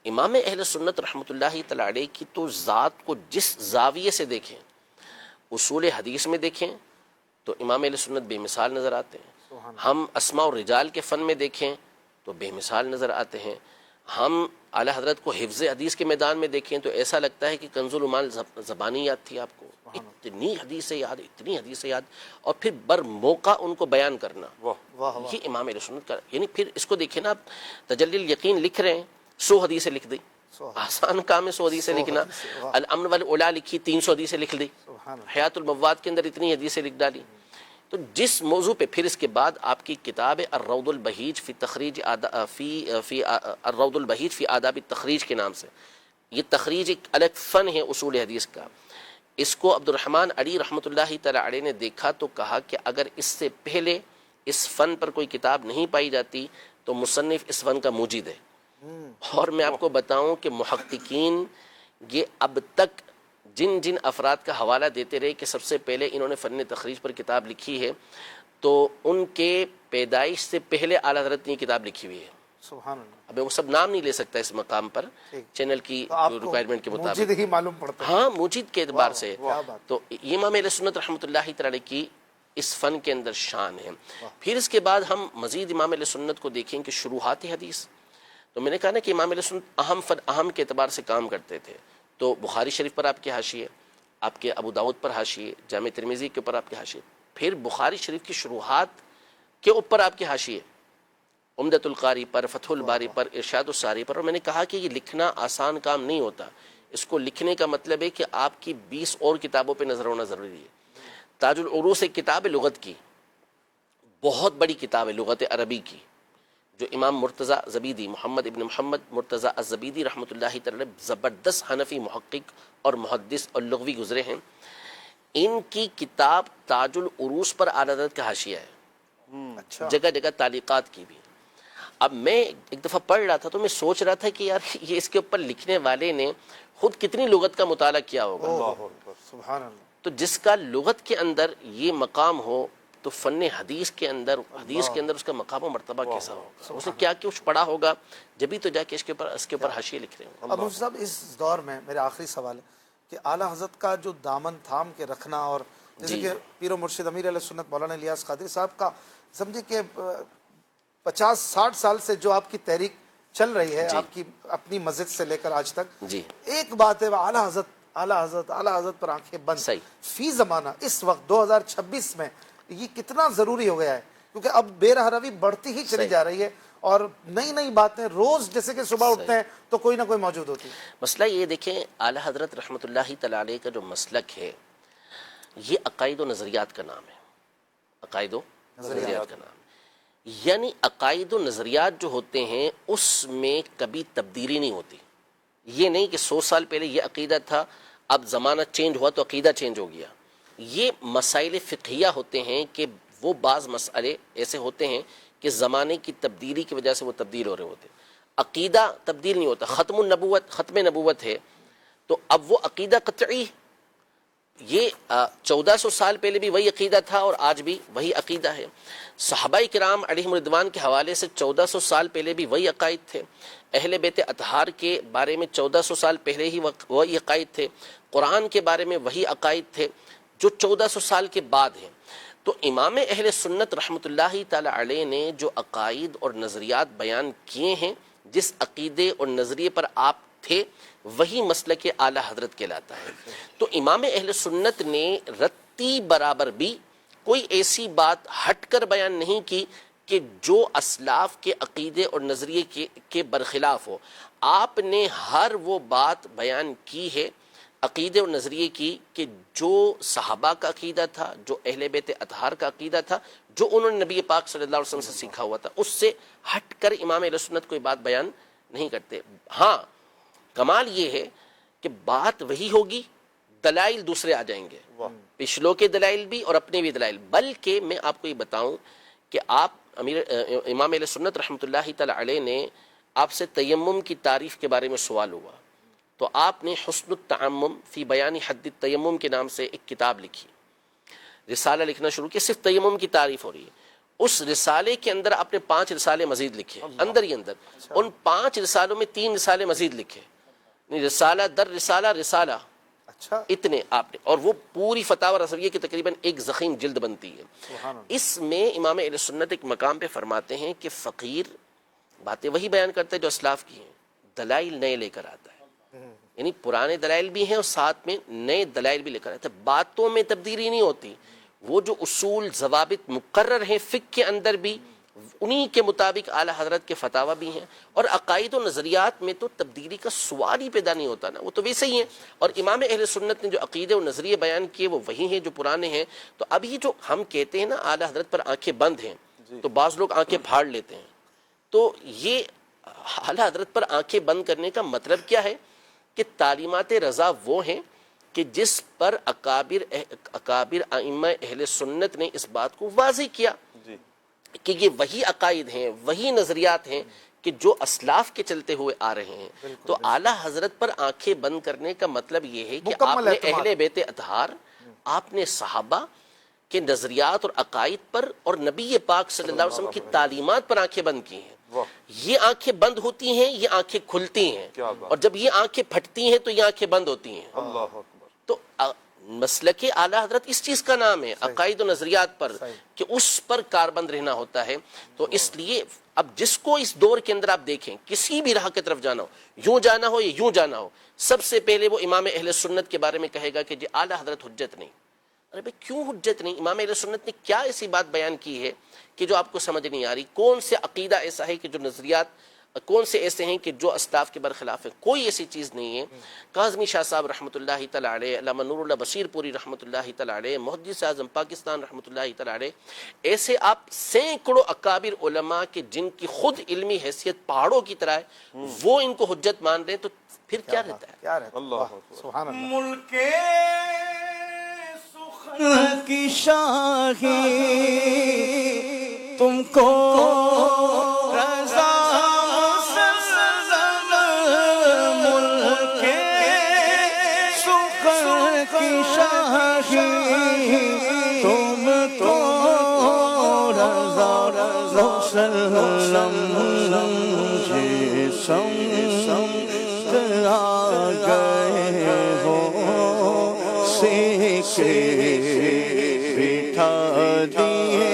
امام اہل سنت رحمۃ اللہ تعالی علیہ کی تو ذات کو جس زاویے سے دیکھیں، اصول حدیث میں دیکھیں تو امام اہل سنت بے مثال نظر آتے ہیں. ہم اسماء اور رجال کے فن میں دیکھیں تو بے مثال نظر آتے ہیں. ہم اعلیٰ حضرت کو حفظ حدیث کے میدان میں دیکھیں تو ایسا لگتا ہے کہ کنز العمال زبانی یاد تھی آپ کو، اتنی حدیث یاد، اتنی حدیث یاد، اور پھر بر موقع ان کو بیان کرنا. یہ امام اہل سنت کا، یعنی پھر اس کو دیکھیں نا، آپ تجلی الیقین لکھ رہے ہیں، 100 حدیثیں لکھ دی، آسان کام ہے 100 حدیثیں لکھنا. الامن والعلا لکھی، 300 حدیثیں لکھ دی. حیات المواد کے اندر اتنی حدیثیں لکھ ڈالی. تو جس موضوع پہ، پھر اس کے بعد آپ کی کتاب الروض البہیج فی تخریج فی الروض البہیج فی آداب التخریج کے نام سے، یہ تخریج ایک الگ فن ہے اصول حدیث کا. اس کو عبد الرحمن علی رحمۃ اللہ تعالی علیہ نے دیکھا تو کہا کہ اگر اس سے پہلے اس فن پر کوئی کتاب نہیں پائی جاتی تو مصنف اس فن کا موجد ہے. اور میں آپ کو بتاؤں کہ محققین یہ اب تک جن جن افراد کا حوالہ دیتے رہے کہ سب سے پہلے انہوں نے فن تخریج پر کتاب لکھی ہے، تو ان کے پیدائش سے پہلے اعلیٰ حضرت نے یہ کتاب لکھی ہوئی ہے. سبحان اللہ. اب وہ سب نام نہیں لے سکتا اس مقام پر چینل کی ریکوائرمنٹ کے مطابق. موجد ہی معلوم پڑتا ہے. ہاں موجد کے اعتبار سے. کیا بات. تو یہ امام اہل سنت رحمۃ اللہ تعالی کی اس فن کے اندر شان ہے. پھر اس کے بعد ہم مزید امام اہل سنت کو دیکھیں کہ شروحات حدیث. تو میں نے کہا نا کہ امام اہل سنت اہم کے اعتبار سے کام کرتے تھے. تو بخاری شریف پر آپ کے حاشیے، آپ کے ابو داؤد پر حاشیے، جامع ترمذی کے اوپر آپ کے حاشیے، پھر بخاری شریف کی شروحات کے اوپر آپ کے حاشیے، عمدۃ القاری پر، فتح الباری پر، ارشاد الساری پر. اور میں نے کہا کہ یہ لکھنا آسان کام نہیں ہوتا. اس کو لکھنے کا مطلب ہے کہ آپ کی 20 اور کتابوں پہ نظر ہونا ضروری ہے. تاج العروس ایک کتاب ہے لغت کی، بہت بڑی کتاب ہے لغت عربی کی، جو امام مرتضیٰ زبیدی، محمد ابن محمد مرتضیٰ الزبیدی رحمۃ اللہ تعالی زبردست حنفی محقق اور محدث اور لغوی گزرے ہیں. ان کی کتاب تاج العروس پر اعلیٰ حضرت کا حاشیہ ہے، جگہ جگہ تعلیقات کی بھی. اب میں ایک دفعہ پڑھ رہا تھا تو میں سوچ رہا تھا کہ یار یہ اس کے اوپر لکھنے والے نے خود کتنی لغت کا مطالعہ کیا ہوگا. سبحان اللہ. تو جس کا لغت کے اندر یہ مقام ہو تو فن حدیث کے اندر اس کا مقام و مرتبہ کیسا ہوگا. اس نے کیا کچھ پڑھا ہوگا جبھی تو جا کے اس کے اوپر حاشیے لکھ رہے ہوں. اب مفتی صاحب اس دور میں میرا آخری سوال ہے کہ اعلیٰ حضرت کا جو دامن تھام کے رکھنا، اور جیسے کہ پیر و مرشد امیر علیہ سنت مولانا الیاس قادری صاحب کا سمجھے کہ 50-60 سال سے جو آپ کی تحریک چل رہی ہے، آپ کی اپنی مسجد سے لے کر آج تک، ایک بات ہے اعلیٰ حضرت پر آنکھیں بند فی زمانہ اس وقت 2026 میں یہ کتنا ضروری ہو گیا ہے، کیونکہ اب بے راہ روی بڑھتی ہی چلی جا رہی ہے اور نئی نئی باتیں روز جیسے کہ صبح اٹھتے ہیں تو کوئی نہ کوئی موجود ہوتی ہے. مسئلہ یہ دیکھیں، اعلیٰ حضرت رحمۃ اللہ تعالی علیہ کا جو مسلک ہے یہ عقائد و نظریات کا نام ہے. عقائد و نظریات کا نام ہے، یعنی عقائد و نظریات جو ہوتے ہیں اس میں کبھی تبدیلی نہیں ہوتی. یہ نہیں کہ 100 سال پہلے یہ عقیدہ تھا، اب زمانہ چینج ہوا تو عقیدہ چینج ہو گیا. یہ مسائل فقہیہ ہوتے ہیں کہ وہ بعض مسئلے ایسے ہوتے ہیں کہ زمانے کی تبدیلی کی وجہ سے وہ تبدیل ہو رہے ہوتے ہیں. عقیدہ تبدیل نہیں ہوتا. ختم نبوت ہے تو اب وہ عقیدہ قطعی، یہ 1400 سال پہلے بھی وہی عقیدہ تھا اور آج بھی وہی عقیدہ ہے. صحابہ کرام علیہم رضوان کے حوالے سے 1400 سال پہلے بھی وہی عقائد تھے. اہل بیت اطہار کے بارے میں 1400 سال پہلے ہی وہی عقائد تھے. قرآن کے بارے میں وہی عقائد تھے جو 1400 سال کے بعد ہیں. تو امام اہل سنت رحمۃ اللہ تعالی علیہ نے جو عقائد اور نظریات بیان کیے ہیں، جس عقیدے اور نظریے پر آپ تھے وہی مسلک اعلیٰ حضرت کہلاتا ہے. تو امام اہل سنت نے رتی برابر بھی کوئی ایسی بات ہٹ کر بیان نہیں کی کہ جو اسلاف کے عقیدے اور نظریے کے برخلاف ہو. آپ نے ہر وہ بات بیان کی ہے عقیدے اور نظریے کی کہ جو صحابہ کا عقیدہ تھا، جو اہل بیت اطہار کا عقیدہ تھا، جو انہوں نے نبی پاک صلی اللہ علیہ وسلم سے سیکھا ہوا تھا، اس سے ہٹ کر امام اہل سنت کوئی بات بیان نہیں کرتے. ہاں کمال یہ ہے کہ بات وہی ہوگی، دلائل دوسرے آ جائیں گے، پچھلوں کے دلائل بھی اور اپنے بھی دلائل. بلکہ میں آپ کو یہ بتاؤں کہ آپ امام اہل سنت رحمۃ اللہ تعالی علیہ نے آپ سے تیمم کی تعریف کے بارے میں سوال ہوا تو آپ نے حسن التعمم فی بیان حد التیمم کے نام سے ایک کتاب لکھی، رسالہ لکھنا شروع کیا، صرف تیمم کی تعریف ہو رہی ہے. اس رسالے کے اندر آپ نے 5 رسالے مزید لکھے اندر ہی اندر. ان 5 رسالوں میں 3 رسالے مزید لکھے، رسالہ در رسالہ رسالہ، اتنے آپ نے. اور وہ پوری فتاوی رضویہ کی تقریباً ایک ضخیم جلد بنتی ہے. اس میں امام اہل سنت ایک مقام پہ فرماتے ہیں کہ فقیر باتیں وہی بیان کرتا ہے جو اسلاف کی ہیں، دلائل نئے لے کر آتا ہے. یعنی پرانے دلائل بھی ہیں اور ساتھ میں نئے دلائل بھی لے کر آتا ہے. باتوں میں تبدیلی نہیں ہوتی. وہ جو اصول ضوابط مقرر ہیں فقہ کے اندر بھی انہی کے مطابق اعلیٰ حضرت کے فتاوی بھی ہیں. اور عقائد و نظریات میں تو تبدیلی کا سوال ہی پیدا نہیں ہوتا نا، وہ تو ویسے ہی ہیں. اور امام اہل سنت نے جو عقیدے و نظریے بیان کیے وہ وہی ہیں جو پرانے ہیں. تو اب یہ جو ہم کہتے ہیں نا اعلیٰ حضرت پر آنکھیں بند ہیں، تو بعض لوگ آنکھیں پھاڑ لیتے ہیں. تو یہ اعلیٰ حضرت پر آنکھیں بند کرنے کا مطلب کیا ہے کہ تعلیمات رضا وہ ہیں کہ جس پر اکابر ائمہ اہل سنت نے اس بات کو واضح کیا کہ یہ وہی عقائد ہیں، وہی نظریات ہیں کہ جو اسلاف کے چلتے ہوئے آ رہے ہیں، تو اعلیٰ حضرت پر آنکھیں بند کرنے کا مطلب یہ ہے کہ آپ مکمل نے اعتماد۔ اہل بیت اطہار، آپ نے صحابہ کے نظریات اور عقائد پر اور نبی پاک صلی اللہ علیہ وسلم کی تعلیمات پر آنکھیں بند کی ہیں۔ یہ آنکھیں بند ہوتی ہیں، یہ آنکھیں کھلتی ہیں، اور جب یہ آنکھیں پھٹتی ہیں تو یہ آنکھیں بند ہوتی ہیں۔ اللہ اکبر۔ تو مسلک اعلیٰ حضرت اس چیز کا نام ہے، عقائد و نظریات پر، کہ اس پر کاربند رہنا ہوتا ہے۔ تو اس لیے اب جس کو اس دور کے اندر آپ دیکھیں، کسی بھی راہ کی طرف جانا ہو، یوں جانا ہو یا یوں جانا ہو، سب سے پہلے وہ امام اہل سنت کے بارے میں کہے گا کہ جی اعلیٰ حضرت حجت نہیں۔ ارے بھائی کیوں حجت نہیں؟ امام اہل سنت نے کیا ایسی بات بیان کی ہے کہ جو آپ کو سمجھ نہیں آ رہی؟ کون سے عقیدہ ایسا ہے کہ جو نظریات کون سے ایسے ہیں کہ جو اسلاف کے برخلاف ہے؟ کوئی ایسی چیز نہیں ہے۔ کاظمی شاہ صاحب رحمۃ اللہ تعالیٰ علیہ، علامہ نور اللہ بشیر پوری رحمۃ اللہ تعالیٰ علیہ، محدث اعظم پاکستان رحمۃ اللہ تعالیٰ علیہ، ایسے آپ سینکڑوں اکابر علماء کے جن کی خود علمی حیثیت پہاڑوں کی طرح ہے، وہ ان کو حجت مان رہے ہیں، تو پھر کیا رہتا ہے؟ کیا رہتا ہے؟ اللہ اکبر۔ سبحان اللہ۔ ملک سخن کی شاہی تم کو رضا سے زیادہ، ملک سخن کی شاہی تم کو رضا وسلم جی سمت آ گئے ہو، سیکھے بٹھا دیے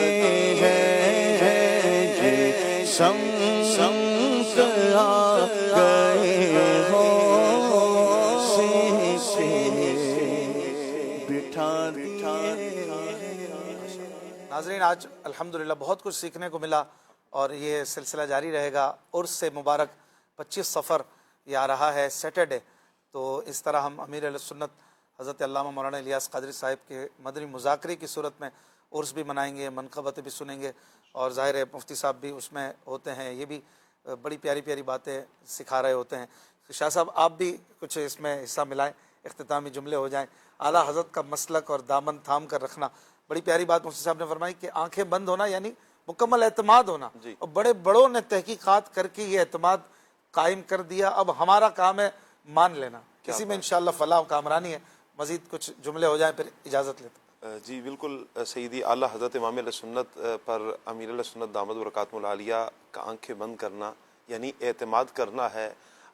ہیں جی سمت آ گئے ہو، سیکھے بٹھا دیے۔ ناظرین، آج الحمدللہ بہت کچھ سیکھنے کو ملا، اور یہ سلسلہ جاری رہے گا۔ عرس سے مبارک 25 صفر یہ آ رہا ہے سیٹرڈے، تو اس طرح ہم امیر اہل سنت حضرت علامہ مولانا الیاس قادری صاحب کے مدنی مذاکرے کی صورت میں عرس بھی منائیں گے، منقبت بھی سنیں گے، اور ظاہر ہے مفتی صاحب بھی اس میں ہوتے ہیں، یہ بھی بڑی پیاری پیاری باتیں سکھا رہے ہوتے ہیں۔ شاہ صاحب آپ بھی کچھ اس میں حصہ ملائیں، اختتامی جملے ہو جائیں۔ اعلیٰ حضرت کا مسلک اور دامن تھام کر رکھنا، بڑی پیاری بات مفتی صاحب نے فرمائی کہ آنکھیں بند ہونا یعنی مکمل اعتماد ہونا، اور بڑے بڑوں نے تحقیقات کر کے یہ اعتماد قائم کر دیا، اب ہمارا کام ہے مان لینا، کسی میں انشاءاللہ فلاح و کامرانی ہے۔ مزید کچھ جملے ہو جائیں پھر اجازت لیتے ہیں۔ جی بالکل، سیدی اعلیٰ حضرت امام علیہ سنت پر امیر علیہ سنت دامت برکاتہم العالیہ کا آنکھیں بند کرنا یعنی اعتماد کرنا ہے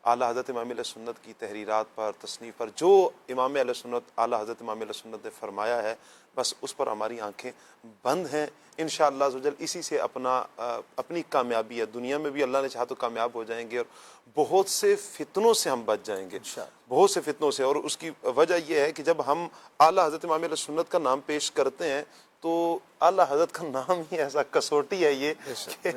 اعلیٰ حضرت امام علیہ سنت کی تحریرات پر، تصنیف پر، جو امام علیہ سنت اعلیٰ حضرت امام علیہ سنت نے فرمایا ہے، بس اس پر ہماری آنکھیں بند ہیں۔ انشاءاللہ عزوجل اسی سے اپنی کامیابی ہے، دنیا میں بھی اللہ نے چاہا تو کامیاب ہو جائیں گے، اور بہت سے فتنوں سے ہم بچ جائیں گے، بہت سے فتنوں سے۔ اور اس کی وجہ یہ ہے کہ جب ہم اعلیٰ حضرت امام علیہ سنت کا نام پیش کرتے ہیں تو اعلیٰ حضرت کا نام ہی ایسا کسوٹی ہے یہ کہ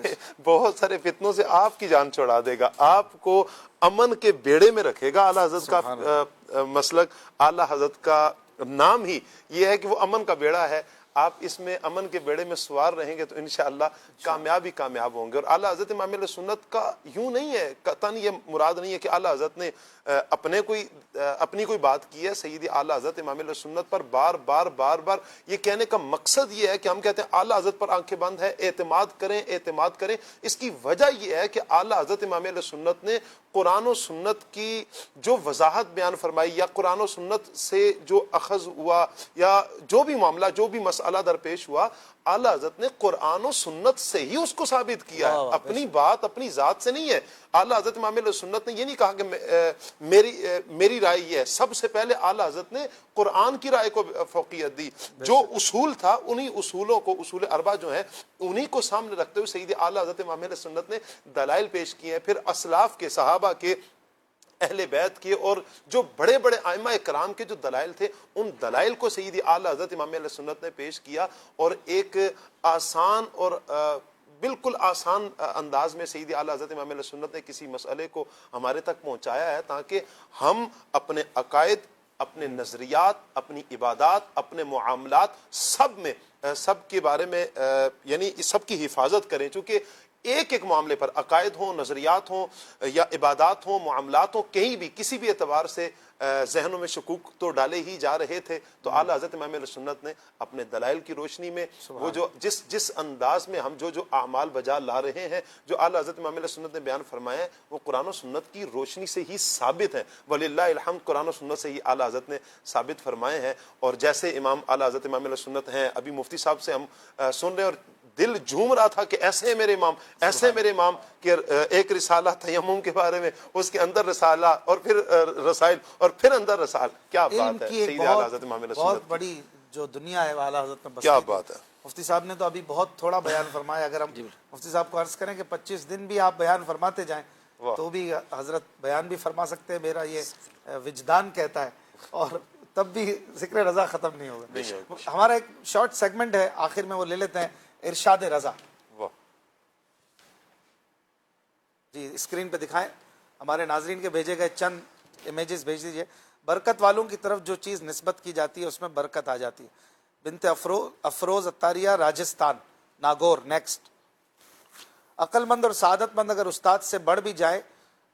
بہت سارے فتنوں سے آپ کی جان چھڑا دے گا، آپ کو امن کے بیڑے میں رکھے گا۔ اعلیٰ حضرت کا مسلک، اعلیٰ حضرت کا نام ہی یہ ہے کہ وہ امن کا بیڑا ہے۔ آپ اس میں امن کے بیڑے میں سوار رہیں گے تو انشاءاللہ کامیاب ہوں گے۔ اور اعلیٰ حضرت امام علیہ سنت کا یوں نہیں ہے، قطعاً یہ مراد نہیں ہے کہ اعلیٰ حضرت نے اپنی کوئی بات کی ہے۔ سیدی اعلیٰ حضرت امام علیہ سنت پر بار بار یہ کہنے کا مقصد یہ ہے کہ ہم کہتے ہیں اعلیٰ حضرت پر آنکھیں بند ہے، اعتماد کریں۔ اس کی وجہ یہ ہے کہ اعلیٰ حضرت امام علیہ سنت نے قرآن و سنت کی جو وضاحت بیان فرمائی، یا قرآن و سنت سے جو اخذ ہوا، یا جو بھی معاملہ، جو بھی مسئلہ درپیش ہوا، اعلیٰ حضرت نے قرآن و سنت سے ہی اس کو ثابت کیا ہے، اپنی بات اپنی ذات سے نہیں ہے۔ اعلیٰ حضرت امام علیہ سنت نے یہ نہیں کہا کہ میری رائے یہ ہے، سب سے پہلے اعلیٰ حضرت نے قرآن کی رائے کو فوقیت دی۔ جو اصول تھا انہی اصولوں کو، اصول اربعہ جو ہیں انہی کو سامنے رکھتے ہوئے سیدی اعلیٰ حضرت امام علیہ سنت نے دلائل پیش کیے ہیں۔ پھر اسلاف کے، صحابہ کے، اہل بیت کے، اور جو بڑے بڑے ائمہ کرام کے جو دلائل تھے، ان دلائل کو سیدی اعلیٰ حضرت امام علیہ سنت نے پیش کیا، اور ایک آسان اور بالکل آسان انداز میں سیدی اعلیٰ حضرت امام علیہ سنت نے کسی مسئلے کو ہمارے تک پہنچایا ہے، تاکہ ہم اپنے عقائد، اپنے نظریات، اپنی عبادات، اپنے معاملات، سب کے بارے میں یعنی سب کی حفاظت کریں۔ چونکہ ایک ایک معاملے پر، عقائد ہوں، نظریات ہوں یا عبادات ہوں، معاملات ہوں، کہیں بھی کسی بھی اعتبار سے ذہنوں میں شکوک تو ڈالے ہی جا رہے تھے. تو اعلیٰ حضرت امام اہل سنت نے اپنے دلائل کی روشنی میں وہ جو جس انداز میں ہم جو اعمال بجا لا رہے ہیں، جو اعلیٰ حضرت امام اہل سنت نے بیان فرمایا ہے، وہ قرآن و سنت کی روشنی سے ہی ثابت ہے. وللہ الحمد قرآن و سنت سے ہی اعلیٰ حضرت نے ثابت فرمائے ہیں. اور جیسے اعلیٰ حضرت امام اہل سنت ہیں، ابھی مفتی صاحب سے ہم سن رہے ہیں اور دل جھوم رہا تھا کہ ایسے میرے امام، ایسے میرے امام کہ ایک رسالہ تیمم کے بارے میں، اس کے اندر رسالہ اور پھر رسائل اور پھر اندر رسائل. کیا بات ہے سید اعلیٰ حضرت امام اہل بہت سنت، بڑی جو دنیا ہے اعلیٰ حضرت میں بس. کیا بات ہے. مفتی صاحب نے تو ابھی بہت تھوڑا بیان فرمایا. اگر ہم مفتی صاحب کو عرض کریں کہ 25 دن بھی آپ بیان فرماتے جائیں تو بھی حضرت بیان بھی فرما سکتے ہیں، میرا یہ وجدان کہتا ہے، اور تب بھی ذکر رضا ختم نہیں ہوگا. ہمارا ایک شارٹ سیگمنٹ ہے آخر میں، وہ لے لیتے ہیں، ارشاد رضا. جی اسکرین پہ دکھائیں، ہمارے ناظرین کے بھیجے گئے چند امیجز بھیج دیجئے. برکت والوں کی طرف جو چیز نسبت کی جاتی ہے اس میں برکت آ جاتی ہے. بنت افروز اتاریہ، راجستھان، ناگور. نیکسٹ. عقل مند اور سعادت مند اگر استاد سے بڑھ بھی جائے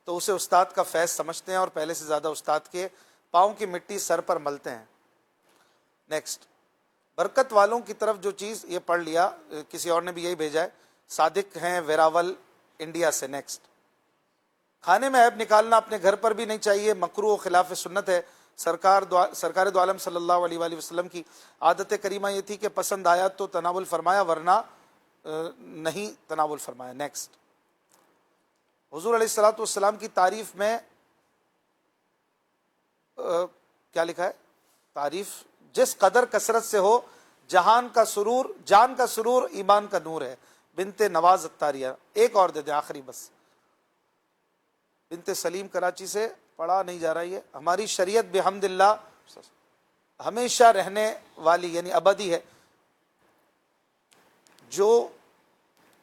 تو اسے استاد کا فیض سمجھتے ہیں اور پہلے سے زیادہ استاد کے پاؤں کی مٹی سر پر ملتے ہیں. نیکسٹ. برکت والوں کی طرف جو چیز، یہ پڑھ لیا، کسی اور نے بھی یہی بھیجا ہے. صادق ہیں ویراول انڈیا سے. نیکسٹ. کھانے میں عیب نکالنا اپنے گھر پر بھی نہیں چاہیے، مکروہ و خلاف سنت ہے. سرکار دو عالم صلی اللہ علیہ وآلہ وسلم کی عادت کریمہ یہ تھی کہ پسند آیا تو تناول فرمایا، ورنہ نہیں تناول فرمایا. نیکسٹ. حضور علیہ السلام کی تعریف میں کیا لکھا ہے؟ تعریف جس قدر کثرت سے ہو، جان کا سرور ایمان کا نور ہے. بنت نواز اتاریہ. ایک اور دے دیں آخری بس. بنت سلیم کراچی سے. پڑھا نہیں جا رہا یہ. ہماری شریعت بحمداللہ ہمیشہ رہنے والی یعنی ابدی ہے. جو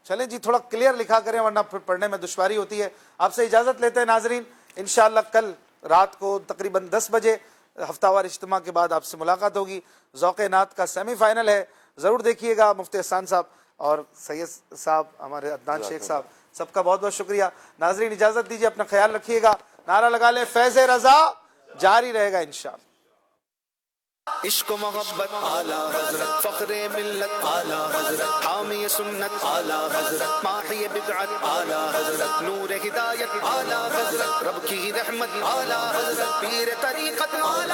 چلیں جی تھوڑا کلیئر لکھا کریں ورنہ پھر پڑھنے میں دشواری ہوتی ہے. آپ سے اجازت لیتے ہیں ناظرین، انشاءاللہ کل رات کو تقریباً 10 بجے ہفتہ وار اجتماع کے بعد آپ سے ملاقات ہوگی. ذوق نعت کا سیمی فائنل ہے، ضرور دیکھیے گا. مفتی احسان صاحب اور سید صاحب، ہمارے عدنان شیخ صاحب، سب کا بہت بہت شکریہ. ناظرین اجازت دیجیے، اپنا خیال رکھیے گا. نعرہ لگا لیں، فیض رضا جاری رہے گا انشاءاللہ. عشق و محبت اعلیٰ حضرت، فخر ملت اعلیٰ حضرت، حامی سنت اعلیٰ حضرت، ماحی بدعت اعلیٰ حضرت، نور ہدایت اعلیٰ حضرت، رب کی رحمت اعلیٰ حضرت، پیر طریقت اعلیٰ